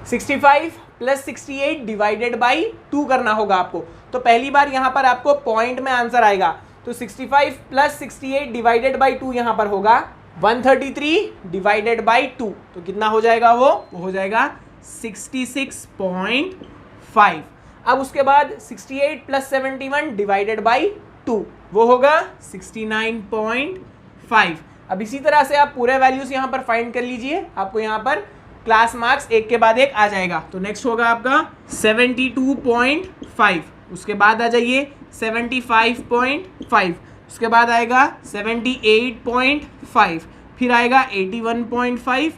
65 प्लस 68 डिवाइडेड बाई 2 करना होगा आपको। तो पहली बार यहाँ पर आपको पॉइंट में आंसर आएगा, तो 65 प्लस 68 डिवाइडेड बाई 2 यहाँ पर होगा 133 डिवाइडेड बाई 2। तो कितना हो जाएगा वो हो जाएगा 66.5। अब उसके बाद 68 प्लस 71 डिवाइडेड बाई 2 वो होगा 69.5। अब इसी तरह से आप पूरे वैल्यूज यहाँ पर फाइंड कर लीजिए, आपको यहाँ पर क्लास मार्क्स एक के बाद एक आ जाएगा। तो नेक्स्ट होगा आपका 72.5, उसके बाद आ जाइए 75.5, उसके बाद आएगा 78.5, फिर आएगा 81.5,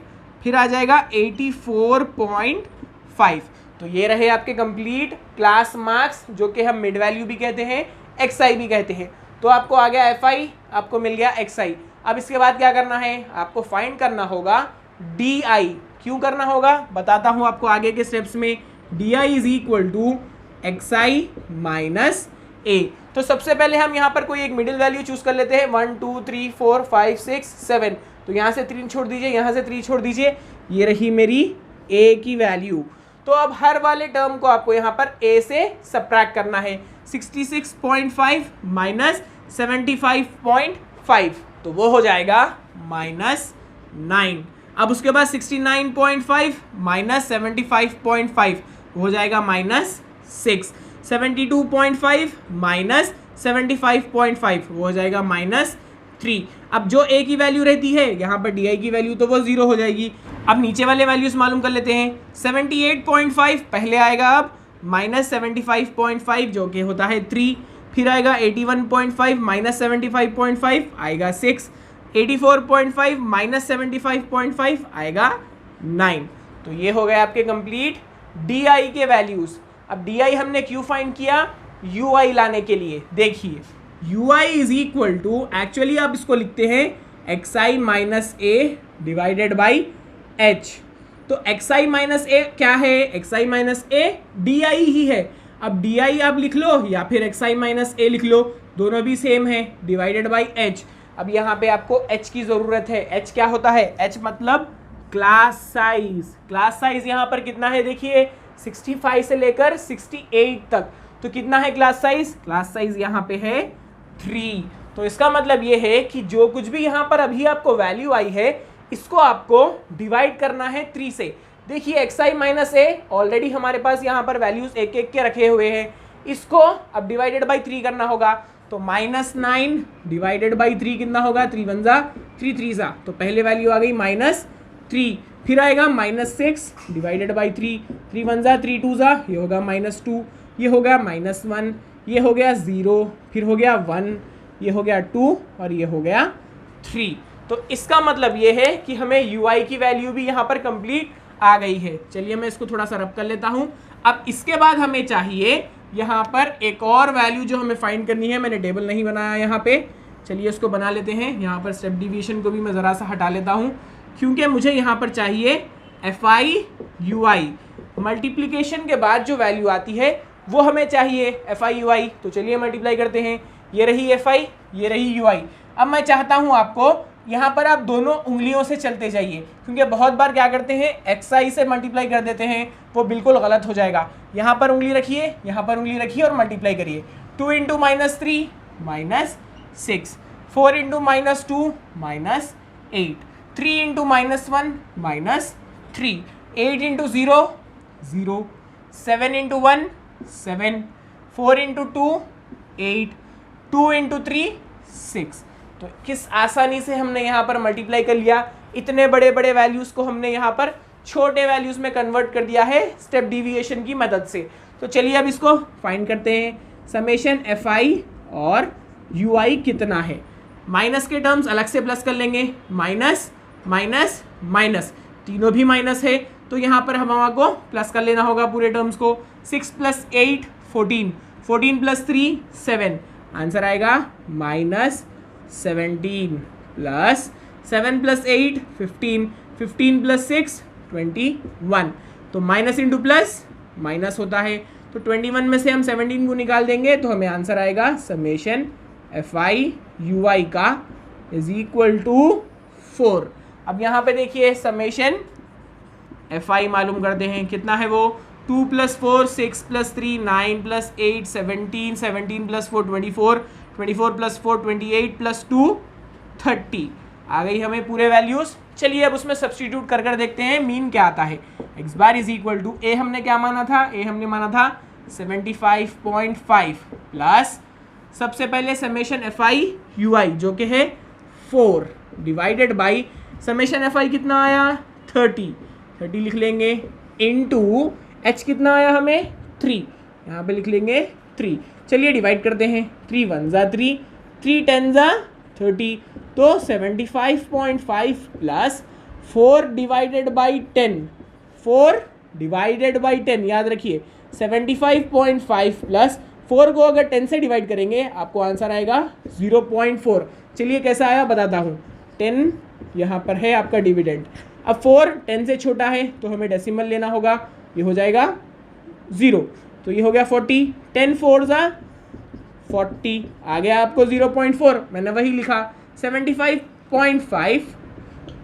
फिर आ जाएगा 84.5। तो ये रहे आपके कंप्लीट क्लास मार्क्स जो कि हम मिड वैल्यू भी कहते हैं, XI भी कहते हैं। तो आपको आ गया FI, आपको मिल गया XI। अब इसके बाद क्या करना है, आपको फाइंड करना होगा DI। क्यों करना होगा बताता हूं आपको आगे के स्टेप्स में। DI is equal to XI minus A। तो सबसे पहले हम यहाँ पर कोई एक मिडिल वैल्यू चूज कर लेते हैं, 1 2 3 4 5 6 7। तो यहाँ से 3 छोड़ दीजिए, यहाँ से 3 छोड़ दीजिए, ये रही मेरी A की वैल्यू। तो अब हर वाले टर्म को आपको यहाँ पर A से सब्ट्रैक्ट करना है। 66.5 माइनस 75.5 तो वो हो जाएगा -9। अब उसके बाद 69.5 माइनस 75.5 हो जाएगा -6। 72.5 माइनस 75.5 वो हो जाएगा -3। अब जो A की वैल्यू रहती है यहाँ पर DI की वैल्यू तो वो 0 हो जाएगी। अब नीचे वाले वैल्यूज मालूम कर लेते हैं। 78.5 पहले आएगा, अब -75.5 जो कि होता है 3, फिर आएगा 81.5 माइनस 75.5 आएगा 6, 84.5 माइनस 75.5 आएगा 9। तो ये हो गए आपके कंप्लीट DI के वैल्यूज। अब DI हमने क्यों फाइंड किया, UI लाने के लिए। देखिए UI is equal to, actually आप इसको लिखते हैं XI minus A divided by H। तो XI माइनस A क्या है, XI माइनस A DI ही है। अब DI आप लिख लो या फिर XI माइनस A लिख लो, दोनों भी सेम है, डिवाइडेड बाई H। अब यहाँ पे आपको H की ज़रूरत है। H क्या होता है, H मतलब क्लास साइज। क्लास साइज यहाँ पर कितना है देखिए, 65 से लेकर 68 तक। तो कितना है क्लास साइज, क्लास साइज यहाँ पे है 3। तो इसका मतलब ये है कि जो कुछ भी यहाँ पर अभी आपको वैल्यू आई है इसको आपको डिवाइड करना है 3 से। देखिए XI माइनस A ऑलरेडी हमारे पास यहाँ पर वैल्यूज एक एक के रखे हुए हैं, इसको अब डिवाइडेड बाई 3 करना होगा। तो -9 डिवाइडेड बाई 3 कितना होगा, 3 1 जा 3 3 जा, तो पहले वैल्यू आ गई -3। फिर आएगा -6 डिवाइडेड बाई 3, 3 1 जा 3 2 जा, ये होगा -2, ये हो गया -1, ये हो गया 0, फिर हो गया 1, ये हो गया 2 और ये हो गया 3। तो इसका मतलब ये है कि हमें UI की वैल्यू भी यहाँ पर कंप्लीट आ गई है। चलिए मैं इसको थोड़ा सा रब कर लेता हूँ। अब इसके बाद हमें चाहिए यहाँ पर एक और वैल्यू जो हमें फाइंड करनी है। मैंने टेबल नहीं बनाया यहाँ पे, चलिए इसको बना लेते हैं। यहाँ पर स्टेप डिवीजन को भी मैं ज़रा सा हटा लेता हूँ क्योंकि मुझे यहाँ पर चाहिए FI UI। मल्टीप्लिकेशन के बाद जो वैल्यू आती है वो हमें चाहिए FI UI। तो चलिए मल्टीप्लाई करते हैं, ये रही FI, ये रही UI। अब मैं चाहता हूँ आपको यहाँ पर आप दोनों उंगलियों से चलते जाइए, क्योंकि बहुत बार क्या करते हैं XI से मल्टीप्लाई कर देते हैं, वो बिल्कुल गलत हो जाएगा। यहाँ पर उंगली रखिए, यहाँ पर उंगली रखिए और मल्टीप्लाई करिए। 2 × -3 -6, 4 × -2 -8, 3 × -1 -3, 8 × 0 0, 7 × 1 7, 4 × 2 8, 2 × 3 6। तो किस आसानी से हमने यहाँ पर मल्टीप्लाई कर लिया। इतने बड़े बड़े वैल्यूज़ को हमने यहाँ पर छोटे वैल्यूज़ में कन्वर्ट कर दिया है स्टेप डिविएशन की मदद से। तो चलिए अब इसको फाइंड करते हैं। समेशन FI और UI कितना है। माइनस के टर्म्स अलग से प्लस कर लेंगे, माइनस माइनस माइनस, तीनों भी माइनस है तो यहाँ पर हमको प्लस कर लेना होगा पूरे टर्म्स को। 6 + 8 14, 14 + 3 7, आंसर आएगा -17 + 7 + 8 15, 15 + 6 21, तो माइनस इंटू प्लस माइनस होता है, तो 21 में से हम 17 को निकाल देंगे तो हमें आंसर आएगा समेशन FI UI का इज इक्वल टू 4। अब यहाँ पे देखिए समेशन FI मालूम करते हैं, कितना है वो 2 + 4 6 + 3 9 + 8 17, 17 + 4 24, 24 + 4 28 + 2 30 आ गई हमें पूरे वैल्यूज। चलिए अब उसमें सब्स्टिट्यूट कर कर देखते हैं मीन क्या आता है। x bar is equal to a हमने क्या माना था, ए हमने माना था 75.5 प्लस सबसे पहले समेशन FI UI जो कि है 4 डिवाइडेड बाई समेशन FI कितना आया 30 लिख लेंगे इनटू h कितना आया हमें 3, यहाँ पे लिख लेंगे 3। चलिए डिवाइड करते हैं, 3 × 1 = 3, 3 × 10 = 30, तो 75.5 plus 4 divided by 10, 4 divided by 10 याद रखिए 75.5 प्लस 4 को अगर 10 से डिवाइड करेंगे आपको आंसर आएगा 0.4। चलिए कैसा आया बताता हूँ, 10 यहाँ पर है आपका डिविडेंड, अब 4 10 से छोटा है तो हमें डेसिमल लेना होगा, ये हो जाएगा 0, तो ये हो गया 40, 10 4 = 40 आ गया आपको 0.4, मैंने वही लिखा 75.5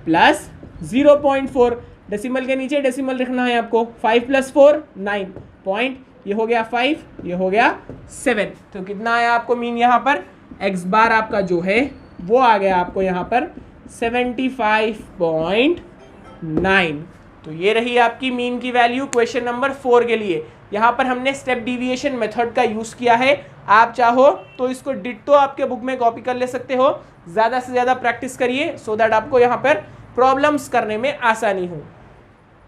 प्लस 0.4, डेसिमल के नीचे डेसिमल रखना है आपको, 5 + 4 9 पॉइंट, ये हो गया 5, ये हो गया 7, तो कितना आया आपको मीन यहाँ पर x बार आपका जो है वो आ गया आपको यहाँ पर 75.9। तो ये रही आपकी मीन की वैल्यू क्वेश्चन नंबर 4 के लिए। यहाँ पर हमने स्टेप डिविएशन मेथड का यूज़ किया है, आप चाहो तो इसको डिट्टो आपके बुक में कॉपी कर ले सकते हो, ज़्यादा से ज़्यादा प्रैक्टिस करिए सो दैट आपको यहाँ पर प्रॉब्लम्स करने में आसानी हो।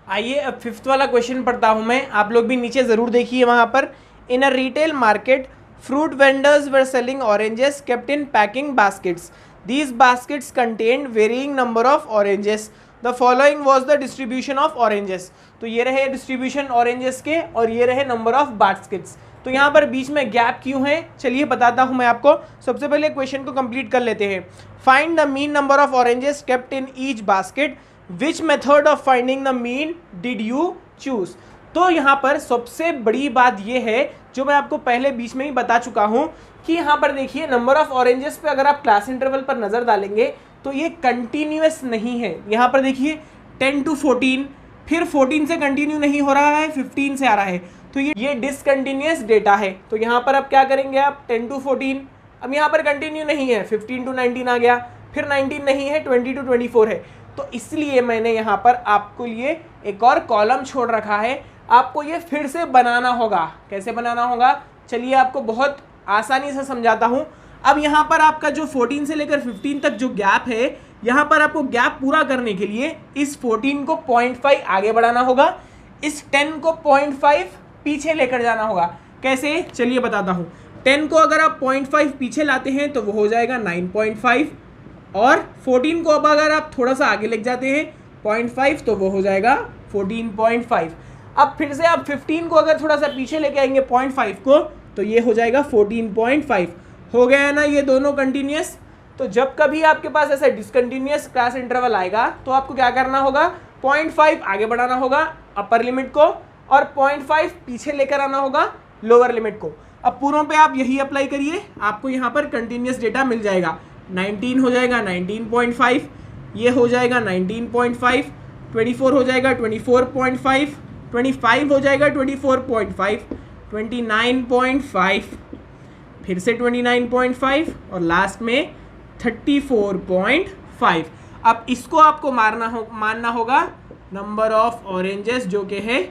आइए अब 5th वाला क्वेश्चन पढ़ता हूँ मैं, आप लोग भी नीचे ज़रूर देखिए। वहाँ पर in a retail market fruit vendors were selling oranges kept in packing baskets. These baskets contained varying number of oranges. The following was the distribution of oranges. तो ये रहे डिस्ट्रीब्यूशन ऑरेंजेस के और ये रहे नंबर ऑफ बास्केट्स। तो यहाँ पर बीच में गैप क्यों है चलिए बताता हूँ मैं आपको। सबसे पहले क्वेश्चन को कंप्लीट कर लेते हैं। Find the mean number of oranges kept in each basket, which method of finding the mean did you choose. तो यहाँ पर सबसे बड़ी बात ये है जो मैं आपको पहले बीच में ही बता चुका हूँ कि यहाँ पर देखिए नंबर ऑफ ऑरेंजेस पे अगर आप क्लास इंटरवल पर नज़र डालेंगे तो ये कंटिन्यूअस नहीं है। यहाँ पर देखिए 10 to 14, फिर 14 से कंटिन्यू नहीं हो रहा है, 15 से आ रहा है, तो ये डिसकंटिन्यूअस डेटा है। तो यहाँ पर आप क्या करेंगे, आप 10 to 14, अब यहाँ पर कंटिन्यू नहीं है, 15 to 19 आ गया, फिर 19 नहीं है, 20 to 24 है। तो इसलिए मैंने यहाँ पर आपको लिए एक और कॉलम छोड़ रखा है, आपको ये फिर से बनाना होगा। कैसे बनाना होगा चलिए आपको बहुत आसानी से समझाता हूँ। अब यहाँ पर आपका जो 14 से लेकर 15 तक जो गैप है, यहाँ पर आपको गैप पूरा करने के लिए इस 14 को 0.5 आगे बढ़ाना होगा, इस 10 को 0.5 पीछे लेकर जाना होगा। कैसे चलिए बताता हूँ। 10 को अगर आप 0.5 पीछे लाते हैं तो वो हो जाएगा 9.5, और 14 को अब अगर आप थोड़ा सा आगे लेके जाते हैं 0.5 तो वो हो जाएगा 14.5। अब फिर से आप 15 को अगर थोड़ा सा पीछे लेके आएंगे 0.5 को तो ये हो जाएगा 14.5। हो गया है ना ये दोनों कंटिन्यूअस। तो जब कभी आपके पास ऐसा डिसकंटिन्यूअस क्लास इंटरवल आएगा तो आपको क्या करना होगा, 0.5 आगे बढ़ाना होगा अपर लिमिट को और 0.5 पीछे लेकर आना होगा लोअर लिमिट को। अब पूरों पे आप यही अप्लाई करिए, आपको यहाँ पर कंटिन्यूअस डेटा मिल जाएगा। 19 हो जाएगा 19.5, ये हो जाएगा 19.5, 24 हो जाएगा 24.5, 25 हो जाएगा 24.5, 29.5, फिर से 29.5 और लास्ट में 34.5। अब इसको आपको मानना होगा नंबर ऑफ ऑरेंजेस जो कि है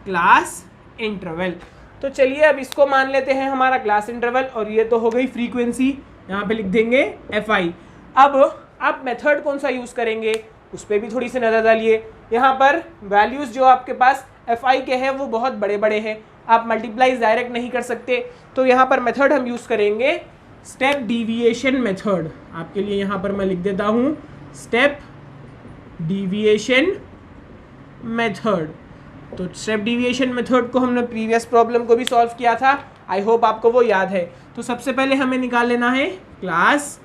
क्लास इंटरवल। तो चलिए अब इसको मान लेते हैं हमारा क्लास इंटरवल, और ये तो हो गई फ्रीक्वेंसी, यहाँ पे लिख देंगे FI। अब आप मेथड कौन सा यूज़ करेंगे उस पर भी थोड़ी सी नज़र डालिए। यहाँ पर वैल्यूज़ जो आपके पास FI के हैं वो बहुत बड़े बड़े हैं, आप मल्टीप्लाइज डायरेक्ट नहीं कर सकते, तो यहाँ पर मेथड हम यूज़ करेंगे स्टेप डिविएशन मेथड। आपके लिए यहाँ पर मैं लिख देता हूँ स्टेप डिविएशन मेथड। तो स्टेप डिविएशन मेथड को हमने प्रीवियस प्रॉब्लम को भी सॉल्व किया था, आई होप आपको वो याद है। तो सबसे पहले हमें निकाल लेना है क्लास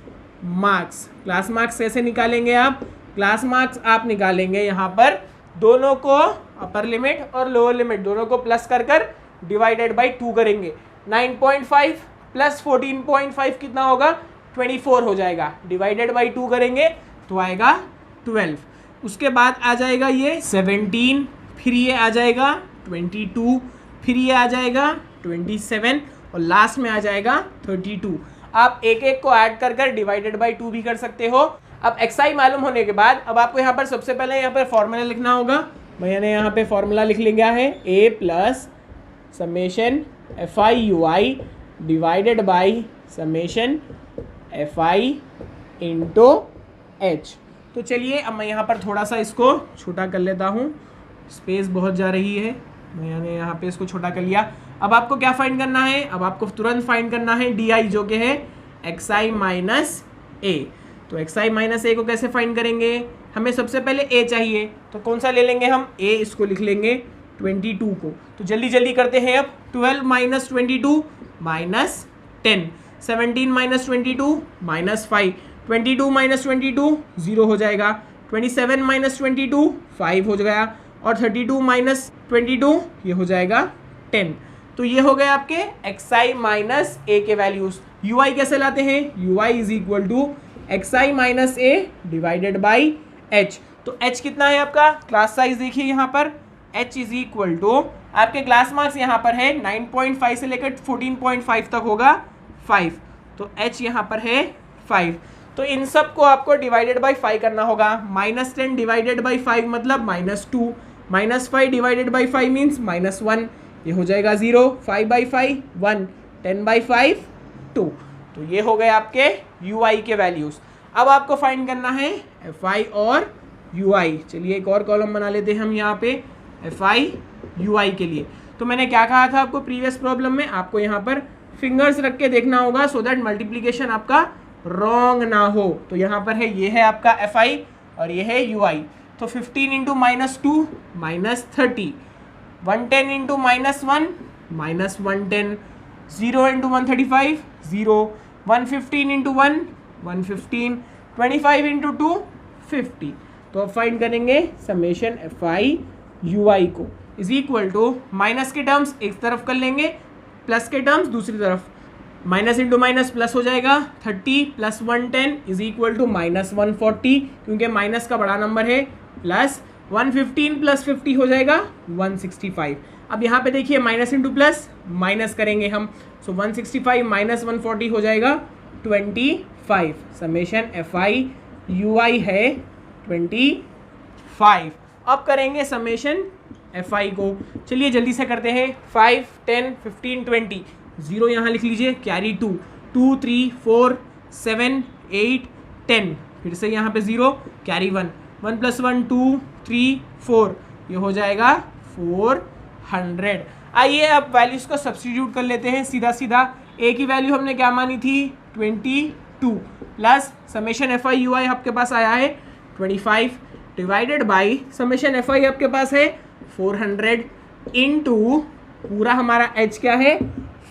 मार्क्स। क्लास मार्क्स कैसे निकालेंगे आप? क्लास मार्क्स आप निकालेंगे यहाँ पर दोनों को अपर लिमिट और लोअर लिमिट दोनों को प्लस कर कर डिवाइडेड बाई 2 करेंगे। 9.5 प्लस 14.5 कितना होगा? 24 हो जाएगा। डिवाइडेड बाई 2 करेंगे तो आएगा 12। उसके बाद आ जाएगा ये 17, फिर ये आ जाएगा 22, फिर ये आ जाएगा 27 और लास्ट में आ जाएगा 32। आप एक एक को ऐड कर कर डिवाइडेड बाई 2 भी कर सकते हो। अब xi मालूम होने के बाद अब आपको यहाँ पर सबसे पहले यहाँ पर फॉर्मूला लिखना होगा। मैंने यहाँ पे फॉर्मूला लिख लिया है a plus summation fi ui divided by summation fi into h। तो चलिए अब मैं यहाँ पर थोड़ा सा इसको छोटा कर लेता हूँ, स्पेस बहुत जा रही है। मैंने यहाँ पे इसको छोटा कर लिया। अब आपको क्या फाइंड करना है? अब आपको तुरंत फाइंड करना है di जो कि है xi माइनस a। तो xi माइनस a को कैसे फाइंड करेंगे? हमें सबसे पहले a चाहिए, तो कौन सा ले लेंगे हम? a इसको लिख लेंगे 22 को। तो जल्दी जल्दी करते हैं। अब 12 minus 22 minus 10, 17 minus 22 minus 5, 22 minus 22 0 हो जाएगा, 27 माइनस 22 5 हो गया और 32 माइनस 22 ये हो जाएगा 10। तो ये हो गए आपके xi माइनस a के वैल्यूज। ui कैसे लाते हैं? ui is equal to xi minus a divided by h। तो h कितना है आपका? क्लास साइज देखिए यहाँ पर h इज इक्वल टू आपके क्लास मार्क्स यहाँ पर है 9.5 से लेकर 14.5 तक होगा 5, तो h यहाँ पर है 5। तो इन सब को आपको डिवाइडेड बाई 5 करना होगा। -10 डिवाइडेड बाई 5 मतलब -2, -5 डिवाइडेड बाई 5 मीन्स -1, ये हो जाएगा 0, 5 बाई 5 1, 10 बाई 5 2। तो ये हो गए आपके ui के वैल्यूज़। अब आपको फाइंड करना है fi और ui। चलिए एक और कॉलम बना लेते हैं हम यहाँ पे fi ui के लिए। तो मैंने क्या कहा था आपको प्रीवियस प्रॉब्लम में? आपको यहाँ पर फिंगर्स रख के देखना होगा सो दैट मल्टीप्लीकेशन आपका रॉन्ग ना हो। तो यहाँ पर है, ये है आपका fi और ये है ui। तो 15 into -2 -30, 110 into -1 -110, 0 into 135 0, 115 into 1 115, 25 into 2 50। तो अब फाइंड करेंगे समेशन fi ui को इज इक्वल टू माइनस के टर्म्स एक तरफ कर लेंगे, प्लस के टर्म्स दूसरी तरफ। माइनस इंटू माइनस प्लस हो जाएगा, 30 प्लस 110 इज इक्वल टू -140 क्योंकि माइनस का बड़ा नंबर है, प्लस 115 प्लस 50 हो जाएगा 165। अब यहाँ पे देखिए माइनस इंटू प्लस माइनस करेंगे हम, सो 165 माइनस 140 हो जाएगा 25। समेशन fi ui है 25। अब करेंगे समेशन fi को। चलिए जल्दी से करते हैं। 5 10 15 20, 0 यहाँ लिख लीजिए, कैरी 2, 2 3 4 7 8 10, फिर से यहाँ पे 0 कैरी 1, 1 प्लस 1 2 3 4, ये हो जाएगा 400। आइए अब वैल्यूज़ को सब्स्टिट्यूट कर लेते हैं सीधा सीधा। a की वैल्यू हमने क्या मानी थी? 22 प्लस समेशन fi ui आपके पास आया है 25 डिवाइडेड बाई समेशन fi आपके पास है 400 इनटू पूरा हमारा h क्या है?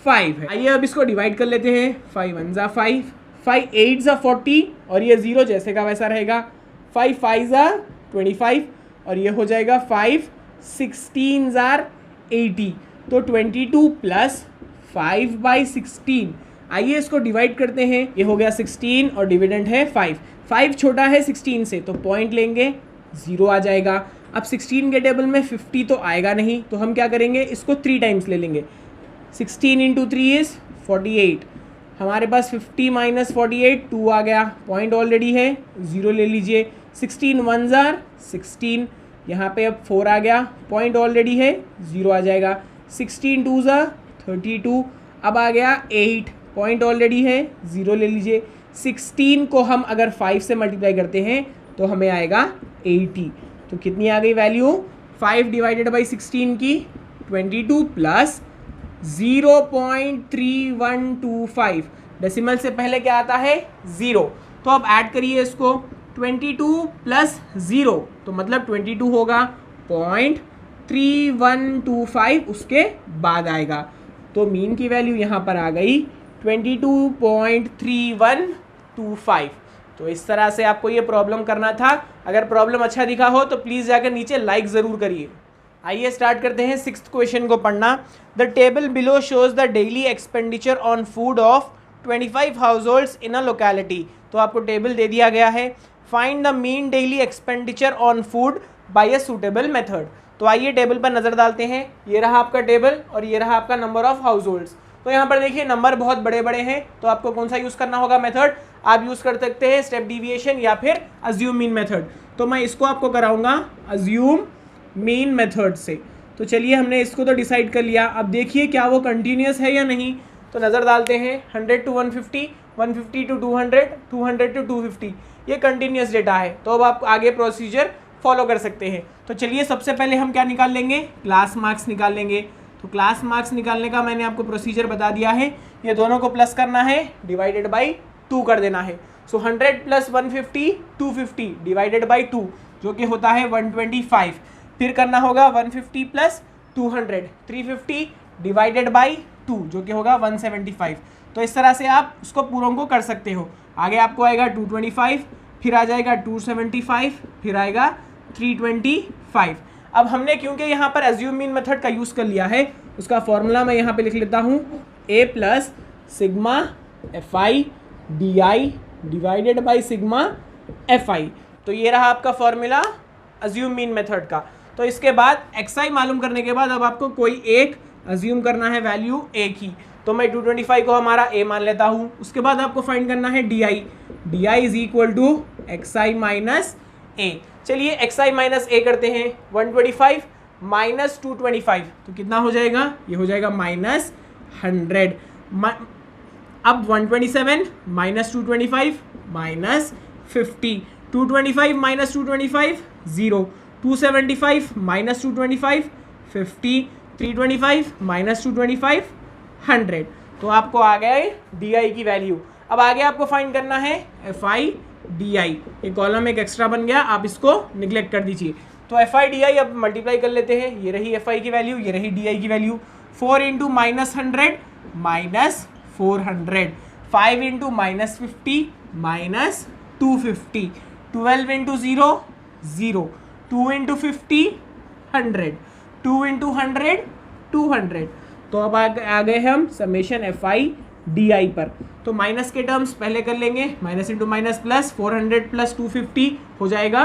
5 है। आइए अब इसको डिवाइड कर लेते हैं। 5 1 ज़ा 5, 5 8 ज़ा 40 और ये 0 जैसे का वैसा रहेगा। 5 5 ज़ा 25 और ये हो जाएगा 5 16 ज़ा 80। तो 22 प्लस 5 बाई 16। आइए इसको डिवाइड करते हैं। ये हो गया 16 और डिविडेंड है 5। 5 छोटा है 16 से तो पॉइंट लेंगे, 0 आ जाएगा। अब 16 के टेबल में 50 तो आएगा नहीं, तो हम क्या करेंगे? इसको 3 टाइम्स ले लेंगे। 16 इंटू 3 इज़ 48। हमारे पास 50 माइनस 48 2 आ गया, पॉइंट ऑलरेडी है, 0 ले लीजिए। 16 1 ज़ार 16, यहाँ पे अब 4 आ गया, पॉइंट ऑलरेडी है, 0 आ जाएगा। 16 2 ज़ा 32, अब आ गया 8, पॉइंट ऑलरेडी है, 0 ले लीजिए। 16 को हम अगर 5 से मल्टीप्लाई करते हैं तो हमें आएगा 80। तो कितनी आ गई वैल्यू? 5 डिवाइडेड बाई 16 की 22 प्लस 0.3125। डेसिमल से पहले क्या आता है? 0। तो अब ऐड करिए इसको, 22 प्लस 0 तो मतलब 22 होगा, 0.3125 उसके बाद आएगा। तो मीन की वैल्यू यहाँ पर आ गई 22.3125। तो इस तरह से आपको ये प्रॉब्लम करना था। अगर प्रॉब्लम अच्छा दिखा हो तो प्लीज़ जाकर नीचे लाइक ज़रूर करिए। आइए स्टार्ट करते हैं 6th क्वेश्चन को पढ़ना। The table below shows the daily expenditure on food of 25 house holds in a locality. तो आपको टेबल दे दिया गया है। Find the mean daily expenditure on food by a suitable method. तो आइए टेबल पर नज़र डालते हैं। ये रहा आपका टेबल और ये रहा आपका नंबर ऑफ हाउस होल्ड्स। तो यहाँ पर देखिए नंबर बहुत बड़े बड़े हैं, तो आपको कौन सा यूज़ करना होगा मेथड? आप यूज़ कर सकते हैं स्टेप डिविएशन या फिर अज्यूम मीन मेथड। तो मैं इसको आपको कराऊंगा अज्यूम मीन मेथड से। तो चलिए हमने इसको तो डिसाइड कर लिया। अब देखिए क्या वो कंटिन्यूस है या नहीं। तो नज़र डालते हैं 100 to 150, 150 to 200, 200 to 250, ये कंटिन्यूस डेटा है। तो अब आप आगे प्रोसीजर फॉलो कर सकते हैं। तो चलिए सबसे पहले हम क्या निकाल लेंगे? क्लास मार्क्स निकाल लेंगे। तो क्लास मार्क्स निकालने का मैंने आपको प्रोसीजर बता दिया है। ये दोनों को प्लस करना है, डिवाइडेड बाई 2 कर देना है। सो 100 प्लस 150 250 डिवाइडेड बाई 2 जो कि होता है 125। फिर करना होगा 150 प्लस 200 350 डिवाइडेड बाई 2 जो कि होगा 175। तो इस तरह से आप उसको पूरों को कर सकते हो। आगे आपको आएगा 225, फिर आ जाएगा 275, फिर आएगा 325। अब हमने क्योंकि यहाँ पर एज्यूम मीन मेथड का यूज़ कर लिया है, उसका फॉर्मूला मैं यहाँ पे लिख लेता हूँ, a plus sigma fi di divided by sigma fi। तो ये रहा आपका फॉर्मूला अज्यूम मीन मेथड का। तो इसके बाद xi मालूम करने के बाद अब आपको कोई एक अज्यूम करना है वैल्यू a की। तो मैं 225 को हमारा a मान लेता हूँ। उसके बाद आपको फाइंड करना है di is equal to xi minus a। चलिए xi माइनस a करते हैं। 125 माइनस 225 तो कितना हो जाएगा? ये हो जाएगा माइनस 100। अब 127 minus 225 minus 50, 225 minus 225 0, 275 minus 225 50, 325 minus 225 100। तो आपको आ गए डी की वैल्यू। अब आगे आपको फाइंड करना है fi di। ये कॉलम एक एक्स्ट्रा बन गया, आप इसको निगलेक्ट कर दीजिए। तो fi di अब मल्टीप्लाई कर लेते हैं। ये रही fi की वैल्यू, ये रही di की value. 4 into minus 100 minus 400, 5 into minus 50 minus 250, 12 into 0 0, 2 into 50 100, 2 into 100 200। तो अब आ गए हम समेशन fi di पर। तो माइनस के टर्म्स पहले कर लेंगे, minus into minus plus, 400 plus 250 हो जाएगा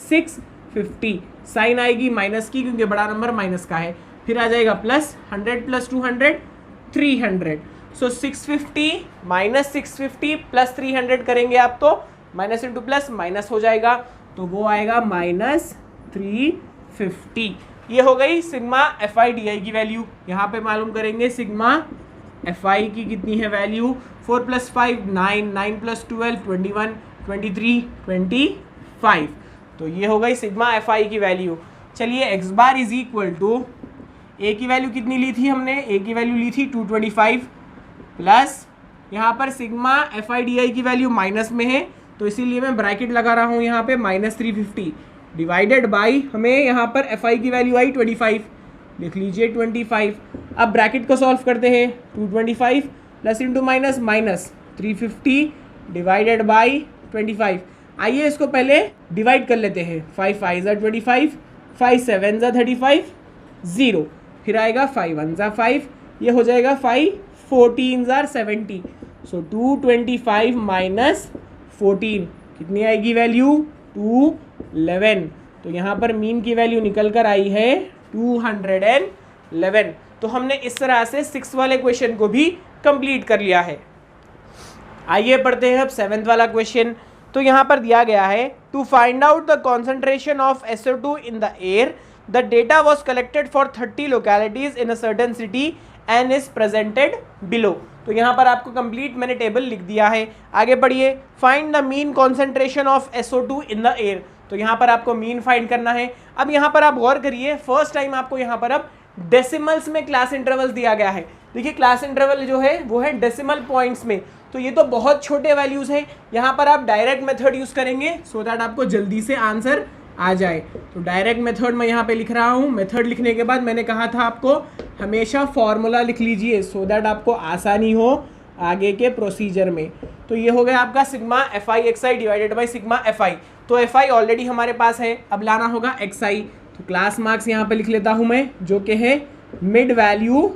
650। साइन आएगी माइनस की क्योंकि बड़ा नंबर माइनस का है। फिर आ जाएगा प्लस 100 प्लस 200 300। सो 650 माइनस 650 प्लस 300 करेंगे आप तो माइनस इंटू प्लस माइनस हो जाएगा, तो वो आएगा माइनस 350। ये हो गई सिग्मा fi di की वैल्यू। यहाँ पे मालूम करेंगे सिग्मा fi की कितनी है वैल्यू। 4 plus 5 9, 9 plus 12 21, 23 25। तो ये हो गई सिग्मा fi की वैल्यू। चलिए x bar is equal to a की वैल्यू कितनी ली थी हमने? a की वैल्यू ली थी 225 प्लस यहाँ पर सिग्मा fi di की वैल्यू माइनस में है तो इसीलिए मैं ब्रैकेट लगा रहा हूँ यहाँ पे माइनस 350 डिवाइडेड बाई हमें यहाँ पर fi की वैल्यू आई 25, लिख लीजिए 25। अब ब्रैकेट को सॉल्व करते हैं। 225 plus into minus minus 350 divided by 25। आइए इसको पहले डिवाइड कर लेते हैं। 5 5 ज़ा 25, 5 7 ज़ा 35 0, फिर आएगा 5 1 ज़ा 5, ये हो जाएगा 5 14 ज़ा 70। सो 225 माइनस 14 कितनी आएगी वैल्यू? 211। तो यहाँ पर मीन की वैल्यू निकल कर आई है 211। तो हमने इस तरह से 6 वाले क्वेश्चन को भी कंप्लीट कर लिया है। आइए पढ़ते हैं अब 7th वाला क्वेश्चन। तो यहाँ पर दिया गया है to find out the concentration of SO2 in the air the data was collected for 30 localities in a certain city and is presented below. तो यहाँ पर आपको कंप्लीट मैंने टेबल लिख दिया है। आगे बढ़िए। Find the mean concentration of SO2 in the air. तो यहाँ पर आपको मीन फाइंड करना है। अब यहाँ पर आप गौर करिए, फर्स्ट टाइम आपको यहाँ पर अब डेसिमल्स में क्लास इंटरवल्स दिया गया है। देखिए क्लास इंटरवल जो है वो है डेसिमल पॉइंट्स में, तो ये तो बहुत छोटे वैल्यूज़ हैं। यहाँ पर आप डायरेक्ट मेथड यूज़ करेंगे सो दैट आपको जल्दी से आंसर आ जाए। तो डायरेक्ट मेथड मैं यहाँ पे लिख रहा हूँ। मेथड लिखने के बाद मैंने कहा था आपको हमेशा फॉर्मूला लिख लीजिए सो दैट आपको आसानी हो आगे के प्रोसीजर में। तो ये हो गया आपका sigma F I x i divided by sigma F i. तो एफ आई ऑलरेडी हमारे पास है, अब लाना होगा एक्स आई। तो क्लास मार्क्स यहाँ पे लिख लेता हूँ मैं, जो कि है मिड वैल्यू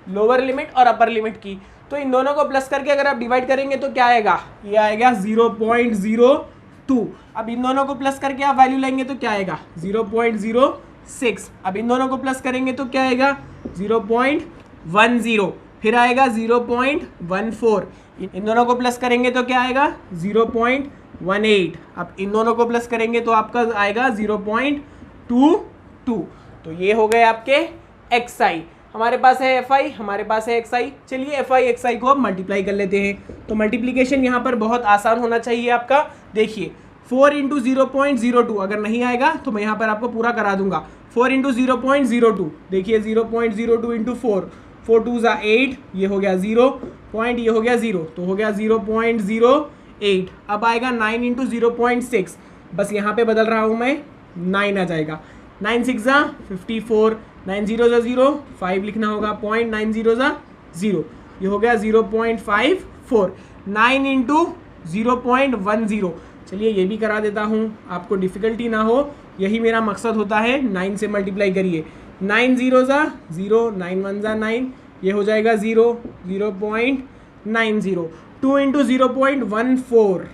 लोअर लिमिट और अपर लिमिट की। तो इन दोनों को प्लस करके अगर आप डिवाइड करेंगे तो क्या आएगा, ये आएगा 0.02। अब इन दोनों को प्लस करके आप वैल्यू लेंगे तो क्या आएगा 0.06। अब इन दोनों को प्लस करेंगे तो क्या आएगा 0.10, फिर आएगा 0.14। इन दोनों को प्लस करेंगे तो क्या आएगा 0.18। अब इन दोनों को प्लस करेंगे तो आपका आएगा 0.22। तो ये हो गए आपके एक्स आई। हमारे पास है एफ आई, हमारे पास है एक्स आई। चलिए एफ आई एक्स आई को अब मल्टीप्लाई कर लेते हैं। तो मल्टीप्लीकेशन यहाँ पर बहुत आसान होना चाहिए आपका। देखिए 4 इंटू 0.02, अगर नहीं आएगा तो मैं यहाँ पर आपको पूरा करा दूंगा। 4 इंटू 0.02, देखिए 0.02 इंटू 4, 4 2 ज़ा 8, ये हो गया 0 पॉइंट, ये हो गया 0, तो हो गया 0.08। अब आएगा 9 इंटू 0.6, बस यहाँ पे बदल रहा हूँ मैं, 9 आ जाएगा। 9 6 ज़ा 54, 9 0 ज़ा 0, 5 लिखना होगा, 0.90 ज़ा 0, ये हो गया 0.54। 9 इंटू 0.10, चलिए ये भी करा देता हूँ, आपको डिफ़िकल्टी ना हो, यही मेरा मकसद होता है। 9 से मल्टीप्लाई करिए, 9 0 ज़ा 0, 9 1 ज़ा 9, ये हो जाएगा 0, 0.90। 2 इंटू 0.14,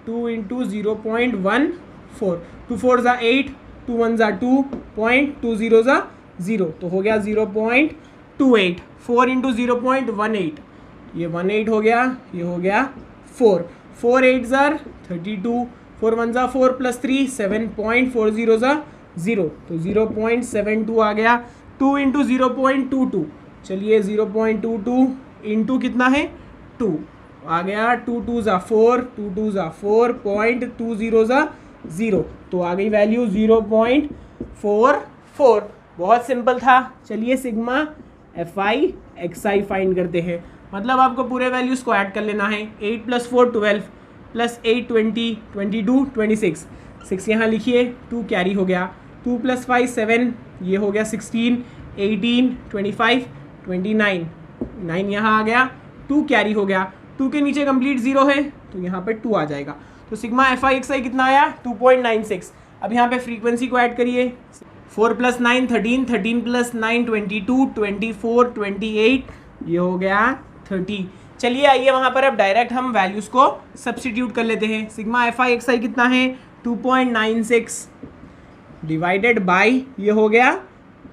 2 इंटू 0.14, 2 4 ज़ा 8, 2 1 ज़ा 2, 0.20 ज़ा 0, तो हो गया 0.28। 4 इंटू 0.18, ये 18 हो गया, ये हो गया 4, 4 8 ज़ा 32, 4 1 ज़ा 4 प्लस 3 7.40 ज़ा 0, तो 0.72 आ गया। 2 इंटू 0.22, चलिए 0.22 इंटू कितना है 2 आ गया, 2 2 ज़ा 4, 2 2 ज़ा 4, 0.20 ज़ा 0, तो आ गई वैल्यू 0.44। बहुत सिंपल था। चलिए sigma F I x I find करते हैं। मतलब आपको पूरे वैल्यूज़ को ऐड कर लेना है। 8 + 4 12 + 8 20, 22 26, 6 यहाँ लिखिए, 2 कैरी हो गया, 2 + 5 7, ये हो गया 16, 18 25 29, 9 यहाँ आ गया, 2 कैरी हो गया, 2 के नीचे कंप्लीट 0 है तो यहाँ पे 2 आ जाएगा। तो sigma F I x I कितना आया 2.96। अब यहाँ पे फ्रीक्वेंसी को ऐड करिए, 4 + 9 13, 13 + 9 22, 24 28, ये हो गया 30। चलिए आइए वहाँ पर अब डायरेक्ट हम वैल्यूज़ को सब्स्टिट्यूट कर लेते हैं। Sigma F I x I कितना है 2.96 डिवाइडेड बाई, ये हो गया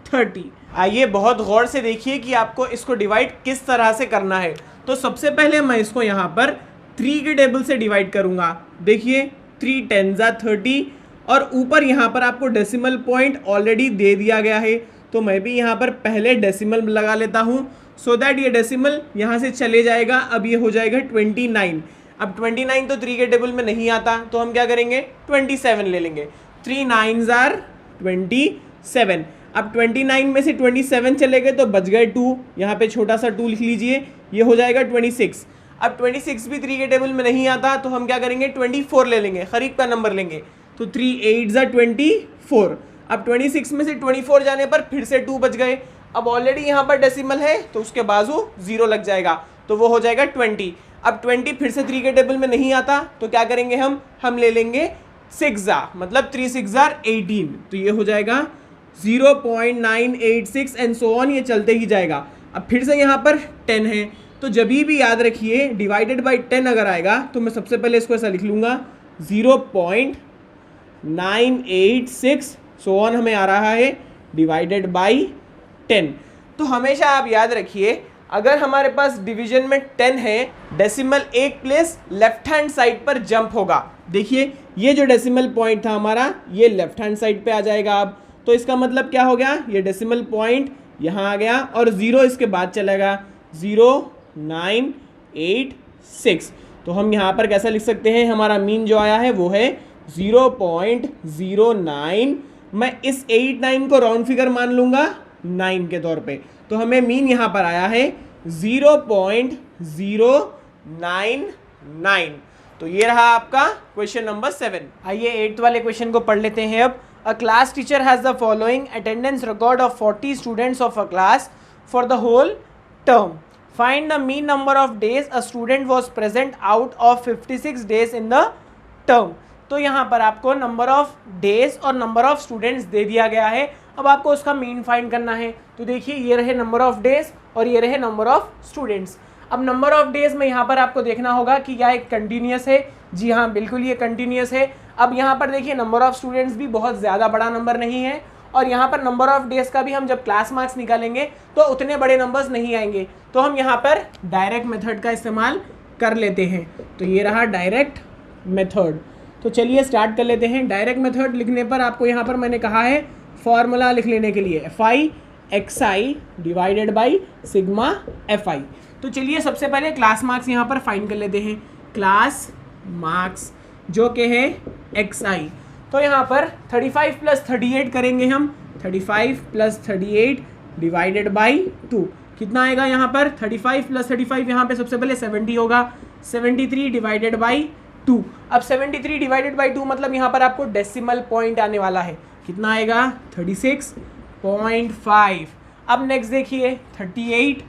30। आइए बहुत गौर से देखिए कि आपको इसको डिवाइड किस तरह से करना है। तो सबसे पहले मैं इसको यहाँ पर 3 के टेबल से डिवाइड करूँगा। देखिए 3 10 ज़ा 30, और ऊपर यहाँ पर आपको डेसिमल पॉइंट ऑलरेडी दे दिया गया है, तो मैं भी यहाँ पर पहले डेसिमल लगा लेता हूँ, सो दैट ये डेसिमल यहाँ से चले जाएगा। अब ये हो जाएगा 29। अब 29 तो 3 के टेबल में नहीं आता, तो हम क्या करेंगे 27 ले लेंगे। 3 9 ज़ार 27। अब 29 में से 27 चले गए तो बच गए 2, यहाँ पे छोटा सा 2 लिख लीजिए, ये हो जाएगा 26। अब 26 भी 3 के टेबल में नहीं आता, तो हम क्या करेंगे 24 ले लेंगे, करीब का नंबर लेंगे, तो 3 8 ज़ा 24। अब 26 में से 24 जाने पर फिर से 2 बच गए। अब ऑलरेडी यहाँ पर डेसिमल है तो उसके बाजू 0 लग जाएगा, तो वो हो जाएगा 20। अब 20 फिर से 3 के टेबल में नहीं आता, तो क्या करेंगे हम ले लेंगे 6 ज़ा, मतलब 3 6 ज़ा 18, तो ये हो जाएगा 0.986 एंड सो ऑन, ये चलते ही जाएगा। अब फिर से यहाँ पर 10 है, तो जब भी याद रखिए डिवाइडेड बाई 10 अगर आएगा तो मैं सबसे पहले इसको ऐसा लिख लूँगा 0.986 सो ऑन हमें आ रहा है डिवाइडेड बाई 10। तो हमेशा आप याद रखिए अगर हमारे पास डिवीजन में 10 है, डेसिमल एक प्लेस लेफ्ट हैंड साइड पर जंप होगा। देखिए ये जो डेसिमल पॉइंट था हमारा, ये लेफ्ट हैंड साइड पे आ जाएगा। अब तो इसका मतलब क्या हो गया, ये डेसिमल पॉइंट यहाँ आ गया और 0 इसके बाद चलेगा, 0.986। तो हम यहाँ पर कैसा लिख सकते हैं, हमारा मीन जो आया है वो है 0.09। मैं इस 8 9 को राउंड फिगर मान लूँगा 9 के तौर पे, तो हमें मीन यहाँ पर आया है 0.099। तो ये रहा आपका क्वेश्चन नंबर 7। आइए 8th वाले क्वेश्चन को पढ़ लेते हैं अब। A class teacher has the following attendance record of 40 students of a class for the whole term. Find the mean number of days a student was present out of 56 days in the term. तो यहाँ पर आपको नंबर ऑफ डेज और नंबर ऑफ स्टूडेंट्स दे दिया गया है, अब आपको उसका मीन फाइंड करना है। तो देखिए ये रहे नंबर ऑफ डेज और ये रहे नंबर ऑफ स्टूडेंट्स। अब नंबर ऑफ डेज में यहाँ पर आपको देखना होगा कि क्या एक कंटिन्यूस है, जी हाँ बिल्कुल ये कंटिन्यूस है। अब यहाँ पर देखिए नंबर ऑफ स्टूडेंट्स भी बहुत ज़्यादा बड़ा नंबर नहीं है, और यहाँ पर नंबर ऑफ डेज का भी हम जब क्लास मार्क्स निकालेंगे तो उतने बड़े नंबर्स नहीं आएंगे, तो हम यहाँ पर डायरेक्ट मेथड का इस्तेमाल कर लेते हैं। तो ये रहा डायरेक्ट मेथड। तो चलिए स्टार्ट कर लेते हैं। डायरेक्ट मेथड लिखने पर आपको यहाँ पर मैंने कहा है फॉर्मूला लिख लेने के लिए FI XI divided by sigma FI। तो चलिए सबसे पहले क्लास मार्क्स यहाँ पर फाइंड कर लेते हैं। क्लास मार्क्स जो कि है XI, तो यहाँ पर 35 + 38 करेंगे हम। 35 + 38 डिवाइडेड बाई 2 कितना आएगा यहाँ पर? 35 + 35 यहाँ पे सबसे पहले 70 होगा। 73 डिवाइडेड बाई 2। अब 73 डिवाइडेड बाई 2 मतलब यहाँ पर आपको डेसिमल पॉइंट आने वाला है, कितना आएगा? 36.5। अब नेक्स्ट देखिए 38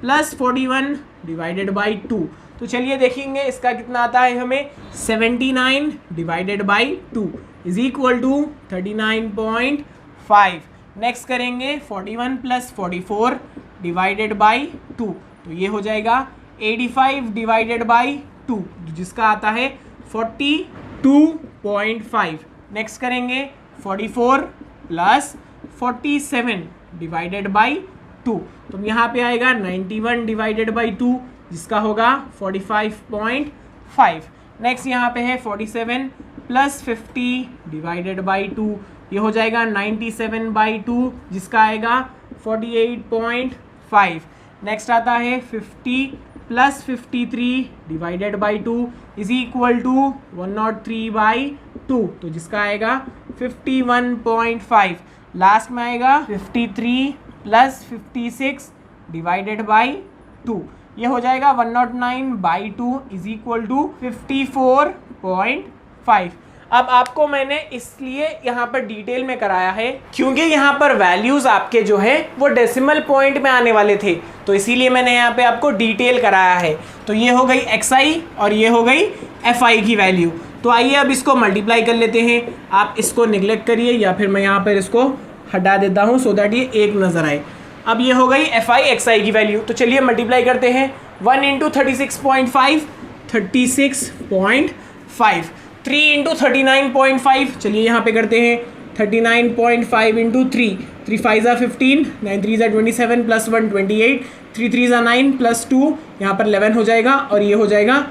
+ 41 डिवाइडेड बाई 2। तो चलिए देखेंगे इसका कितना आता है हमें। 79 divided by 2 is equal to 39.5। Next करेंगे 41 + 44 डिवाइडेड बाई 2, तो ये हो जाएगा 85 डिवाइडेड बाई 2 जिसका आता है 42.5। नेक्स्ट करेंगे 44 + 47 डिवाइडेड बाई 2, तो यहाँ पे आएगा 91 डिवाइडेड बाई 2 जिसका होगा 45.5। नेक्स्ट यहाँ पे है 47 + 50 डिवाइडेड बाई 2, ये हो जाएगा 97/2 जिसका आएगा 48.5। नेक्स्ट आता है 50 + 53 divided by 2 is equal to 103/2, तो जिसका आएगा 51.5। लास्ट में आएगा 53 + 56 डिवाइडेड बाई 2, ये हो जाएगा 109/2 इज इक्वल टू 54.5। अब आपको मैंने इसलिए यहाँ पर डिटेल में कराया है क्योंकि यहाँ पर वैल्यूज़ आपके जो है वो डेसिमल पॉइंट में आने वाले थे, तो इसीलिए मैंने यहाँ पे आपको डिटेल कराया है। तो ये हो गई XI और ये हो गई FI की वैल्यू। तो आइए अब इसको मल्टीप्लाई कर लेते हैं। आप इसको निगलेक्ट करिए या फिर मैं यहाँ पर इसको हटा देता हूँ सो दैट ये एक नज़र आए। अब ये हो गई FI XI की वैल्यू। तो चलिए मल्टीप्लाई करते हैं। 1 × 36.5 36.5, 3 × 39.5, चलिए यहाँ पे करते हैं 39.5 × 3, 3 5 = 15, 9 3 = 27 + 1 28, 3 3 = 9 + 2 यहाँ पर 11 हो जाएगा और ये हो जाएगा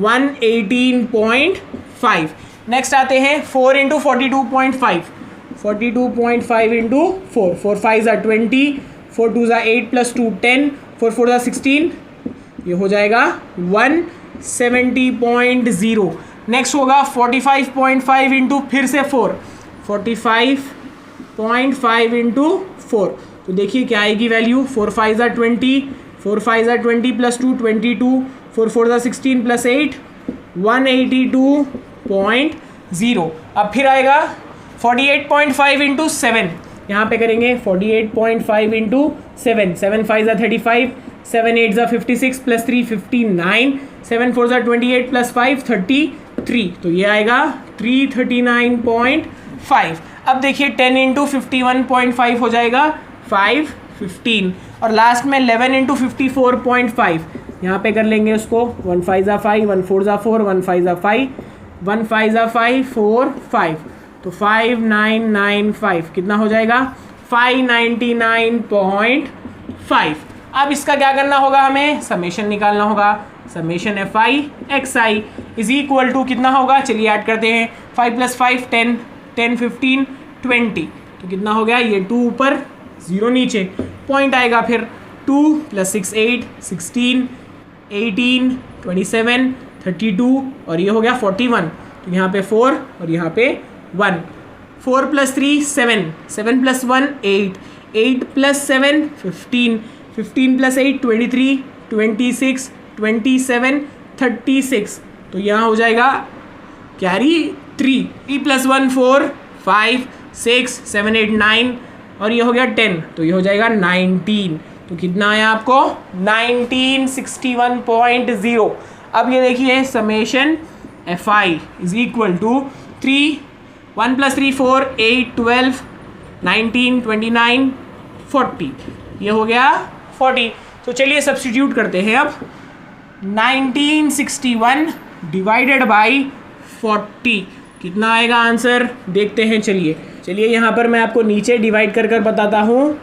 118.5। नेक्स्ट आते हैं 4 × 42.5, 42.5 × 4, 4 5 = 20, 4 2 = 8 + 2 10, 4 4 = 16, ये हो जाएगा 170.0। नेक्स्ट होगा 45.5 × फिर से 4, 45.5 × 4, तो देखिए क्या आएगी वैल्यू। 4 5 = 20, 4 5 = 20 + 2 22, 4 4 = 16 + 8 182.0। अब फिर आएगा 48.5 × 7, यहाँ पे करेंगे 48.5 × 7, 7 5 = 35, 7 8 = 56 + 3 59, 7 4 = 28 + 5 33, तो ये आएगा 339.5। अब देखिए 10 × 51.5 हो जाएगा 515, और लास्ट में 11 × 54.5, यहाँ पे कर लेंगे उसको। 1 5 = 5, 1 4 = 4, 1 5 = 5, 1 5 = 5 4 5, तो 5995 कितना हो जाएगा? 599.5। अब इसका क्या करना होगा, हमें समेशन निकालना होगा। Summation FI XI is equal to कितना होगा, चलिए ऐड करते हैं। 5 + 5 10, 10 15 20, तो कितना हो गया? ये 2 ऊपर 0 नीचे, पॉइंट आएगा फिर 2 + 6 8 16 18 27 32, और ये हो गया 41, तो यहाँ पे 4 और यहाँ पे 1। 4 + 3 7, 7 + 1 8, 8 + 7 15, 15 + 8 23, 26 27 36, तो यहाँ हो जाएगा कैरी 3, 3 + 1 4 5 6 7 8 9, और ये हो गया 10, तो ये हो जाएगा 19। तो कितना आया आपको 1961.0। अब ये देखिए summation FI is equal to 3 1 + 3 4 8 12 19 29 40, ये हो गया 40। तो चलिए सब्स्टिट्यूट करते हैं अब 1961 डिवाइडेड बाई 40 कितना आएगा आंसर, देखते हैं। चलिए यहाँ पर मैं आपको नीचे डिवाइड कर बताता हूँ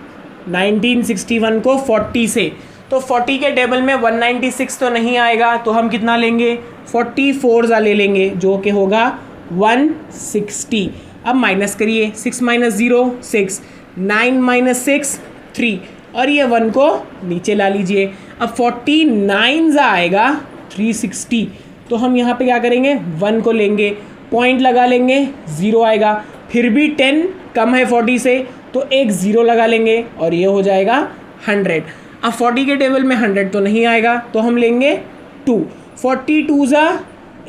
1961 को 40 से। तो 40 के टेबल में 196 तो नहीं आएगा, तो हम कितना लेंगे 44 ले लेंगे जो कि होगा 160। अब माइनस करिए, 6 - 0 6, 9 - 6 3, और ये 1 को नीचे ला लीजिए। अब 49 आएगा 360, तो हम यहाँ पे क्या करेंगे 1 को लेंगे, पॉइंट लगा लेंगे, 0 आएगा। फिर भी 10 कम है 40 से, तो एक 0 लगा लेंगे और ये हो जाएगा 100। अब 40 के टेबल में 100 तो नहीं आएगा, तो हम लेंगे 2, 42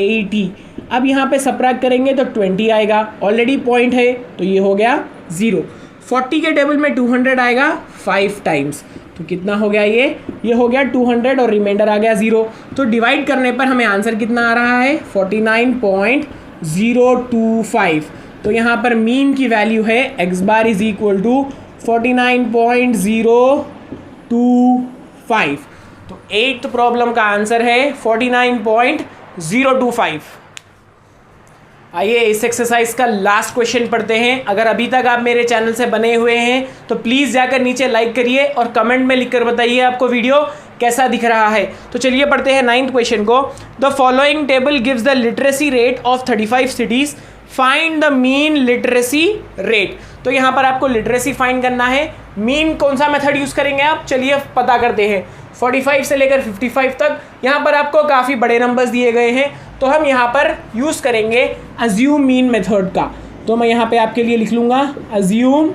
80। अब यहाँ पे सबट्रैक्ट करेंगे तो 20 आएगा, ऑलरेडी पॉइंट है तो ये हो गया 0। 40 के टेबल में 200 आएगा 5 टाइम्स, तो कितना हो गया ये हो गया 200 और रिमाइंडर आ गया 0। तो डिवाइड करने पर हमें आंसर कितना आ रहा है 49.025। तो यहाँ पर मीन की वैल्यू है x bar is equal to 49.025। तो 8th प्रॉब्लम का आंसर है 49.025। आइए इस एक्सरसाइज का लास्ट क्वेश्चन पढ़ते हैं। अगर अभी तक आप मेरे चैनल से बने हुए हैं तो प्लीज़ जाकर नीचे लाइक करिए और कमेंट में लिखकर बताइए आपको वीडियो कैसा दिख रहा है। तो चलिए पढ़ते हैं 9th क्वेश्चन को। The following table gives the literacy rate of 35 cities, find the mean literacy rate. तो यहाँ पर आपको लिटरेसी फाइंड करना है। मीन कौन सा मेथड यूज़ करेंगे आप, चलिए पता करते हैं। 45 से लेकर 55 तक यहाँ पर आपको काफ़ी बड़े नंबर्स दिए गए हैं, तो हम यहाँ पर यूज़ करेंगे अज्यूम मीन मेथड का। तो मैं यहाँ पे आपके लिए लिख लूँगा अज्यूम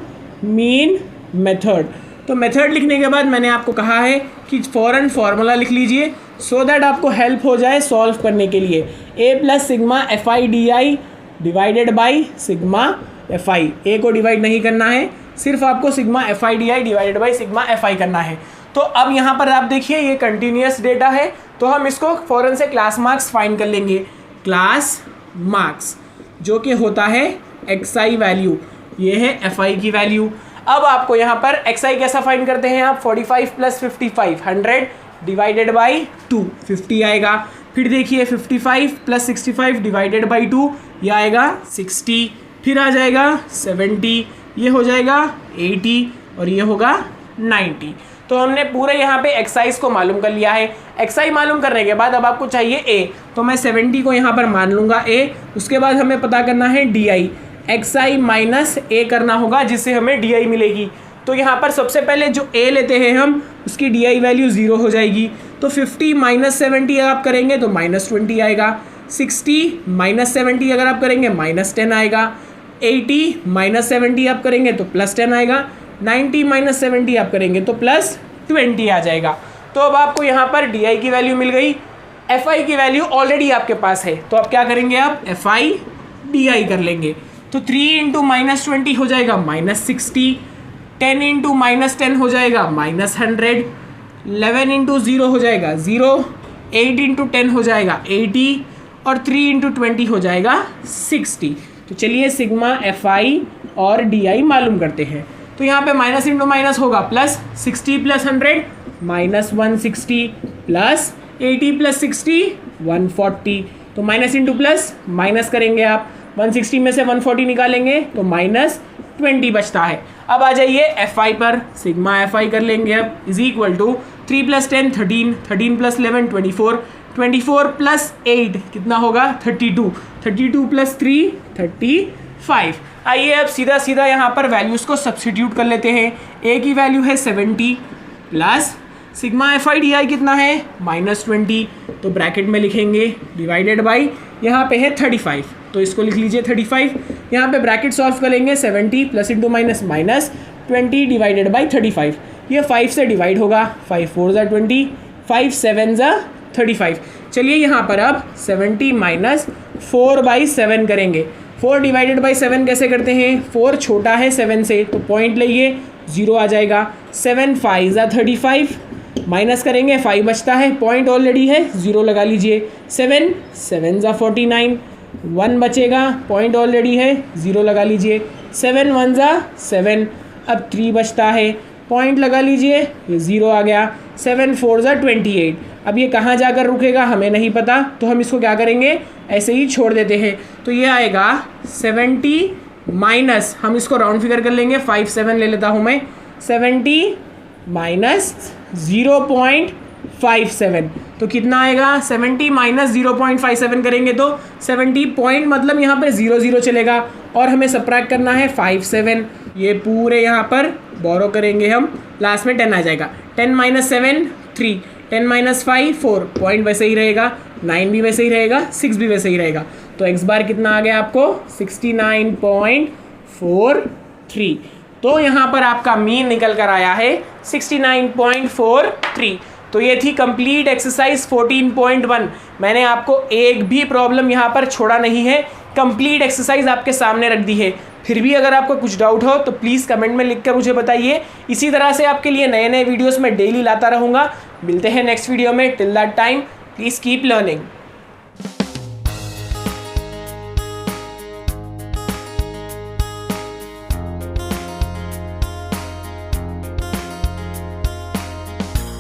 मीन मेथड। तो मेथड लिखने के बाद मैंने आपको कहा है कि फ़ौरन फार्मूला लिख लीजिए सो दैट आपको हेल्प हो जाए सॉल्व करने के लिए। a + sigma FI/DI divided by sigma FI। a को डिवाइड नहीं करना है, सिर्फ आपको sigma FI/DI divided by sigma FI करना है। तो अब यहाँ पर आप देखिए ये कंटिन्यूस डेटा है, तो हम इसको फ़ौरन से क्लास मार्क्स फाइंड कर लेंगे। क्लास मार्क्स जो कि होता है XI वैल्यू, ये है FI की वैल्यू। अब आपको यहाँ पर XI कैसा फाइंड करते हैं आप, 45 + 55 100 डिवाइडेड बाई 2 50 आएगा। फिर देखिए 55 + 65 डिवाइडेड बाई 2 ये आएगा 60, फिर आ जाएगा 70, ये हो जाएगा 80 और ये होगा 90। तो हमने पूरे यहाँ पे एक्साइज को मालूम कर लिया है। XI मालूम करने के बाद अब आपको चाहिए A, तो मैं 70 को यहाँ पर मान लूँगा A। उसके बाद हमें पता करना है DI, XI माइनस A करना होगा जिससे हमें DI मिलेगी। तो यहाँ पर सबसे पहले जो A लेते हैं हम, उसकी DI वैल्यू 0 हो जाएगी। तो 50 - 70 अगर आप करेंगे तो -20 आएगा। 60 - 70 अगर आप करेंगे -10 आएगा। 80 - 70 आप करेंगे तो +10 आएगा। 90 - 70 आप करेंगे तो +20 आ जाएगा। तो अब आपको यहाँ पर DI की वैल्यू मिल गई, FI की वैल्यू ऑलरेडी आपके पास है, तो अब क्या करेंगे आप FI/DI कर लेंगे। तो 3 × -20 हो जाएगा -60, 10 × -10 हो जाएगा -100, 11 × 0 हो जाएगा 0, 8 × 10 हो जाएगा 80 और 3 × 20 हो जाएगा 60। तो चलिए सिग्मा FI और DI मालूम करते हैं। तो यहाँ पे माइनस इंटू माइनस होगा प्लस, 60 + 100 -160 प्लस 80 + 60 140। तो माइनस इंटू प्लस माइनस करेंगे आप, 160 में से 140 निकालेंगे तो -20 बचता है। अब आ जाइए FI पर, सिग्मा FI कर लेंगे अब इज इक्वल टू 3 + 10 13, 13 + 11 24, 24 + 8 कितना होगा 32, 32 + 3 35। आइए अब सीधा सीधा यहाँ पर वैल्यूज़ को सब्स्टिट्यूट कर लेते हैं। A की वैल्यू है 70 प्लस सिग्मा FI/DI कितना है -20, तो ब्रैकेट में लिखेंगे डिवाइडेड बाई यहाँ पे है 35, तो इसको लिख लीजिए 35। यहाँ पे ब्रैकेट सॉल्व करेंगे 70 plus into minus -20 divided by 35। ये 5 से डिवाइड होगा, 5 4 = 20, 5 7 = 35। चलिए यहाँ पर अब 70 - 4/7 करेंगे, 4 डिवाइडेड बाई 7 कैसे करते हैं, 4 छोटा है 7 से तो पॉइंट लइए 0 आ जाएगा। 7 5 ज़ा 35 माइनस करेंगे 5 बचता है, पॉइंट ऑलरेडी है 0 लगा लीजिए। 7 7 ज़ा 49 1 बचेगा, पॉइंट ऑलरेडी है 0 लगा लीजिए। 7 1 ज़ा 7 अब 3 बचता है, पॉइंट लगा लीजिए, ये 0 आ गया। 7 4 ज़ा 28 अब ये कहाँ जाकर रुकेगा हमें नहीं पता, तो हम इसको क्या करेंगे ऐसे ही छोड़ देते हैं। तो ये आएगा 70 माइनस, हम इसको राउंड फिगर कर लेंगे 57 ले लेता हूँ मैं। 70 माइनस 0.57 तो कितना आएगा, 70 माइनस 0.57 करेंगे तो 70 पॉइंट मतलब यहाँ पर 0 0 चलेगा और हमें सब्ट्रैक्ट करना है 57। ये पूरे यहाँ पर बोरो करेंगे हम, लास्ट में 10 आ जाएगा। 10 माइनस 7 3, 10 माइनस 5 4, पॉइंट वैसे ही रहेगा, 9 भी वैसे ही रहेगा, 6 भी वैसे ही रहेगा। तो एक्स बार कितना आ गया आपको 69.43। तो यहाँ पर आपका मीन निकल कर आया है 69.43। तो ये थी कंप्लीट एक्सरसाइज 14.1। मैंने आपको एक भी प्रॉब्लम यहाँ पर छोड़ा नहीं है, कंप्लीट एक्सरसाइज आपके सामने रख दी है। फिर भी अगर आपको कुछ डाउट हो तो प्लीज़ कमेंट में लिखकर मुझे बताइए। इसी तरह से आपके लिए नए नए वीडियोस मैं डेली लाता रहूँगा। मिलते हैं नेक्स्ट वीडियो में। Till that time please keep learning.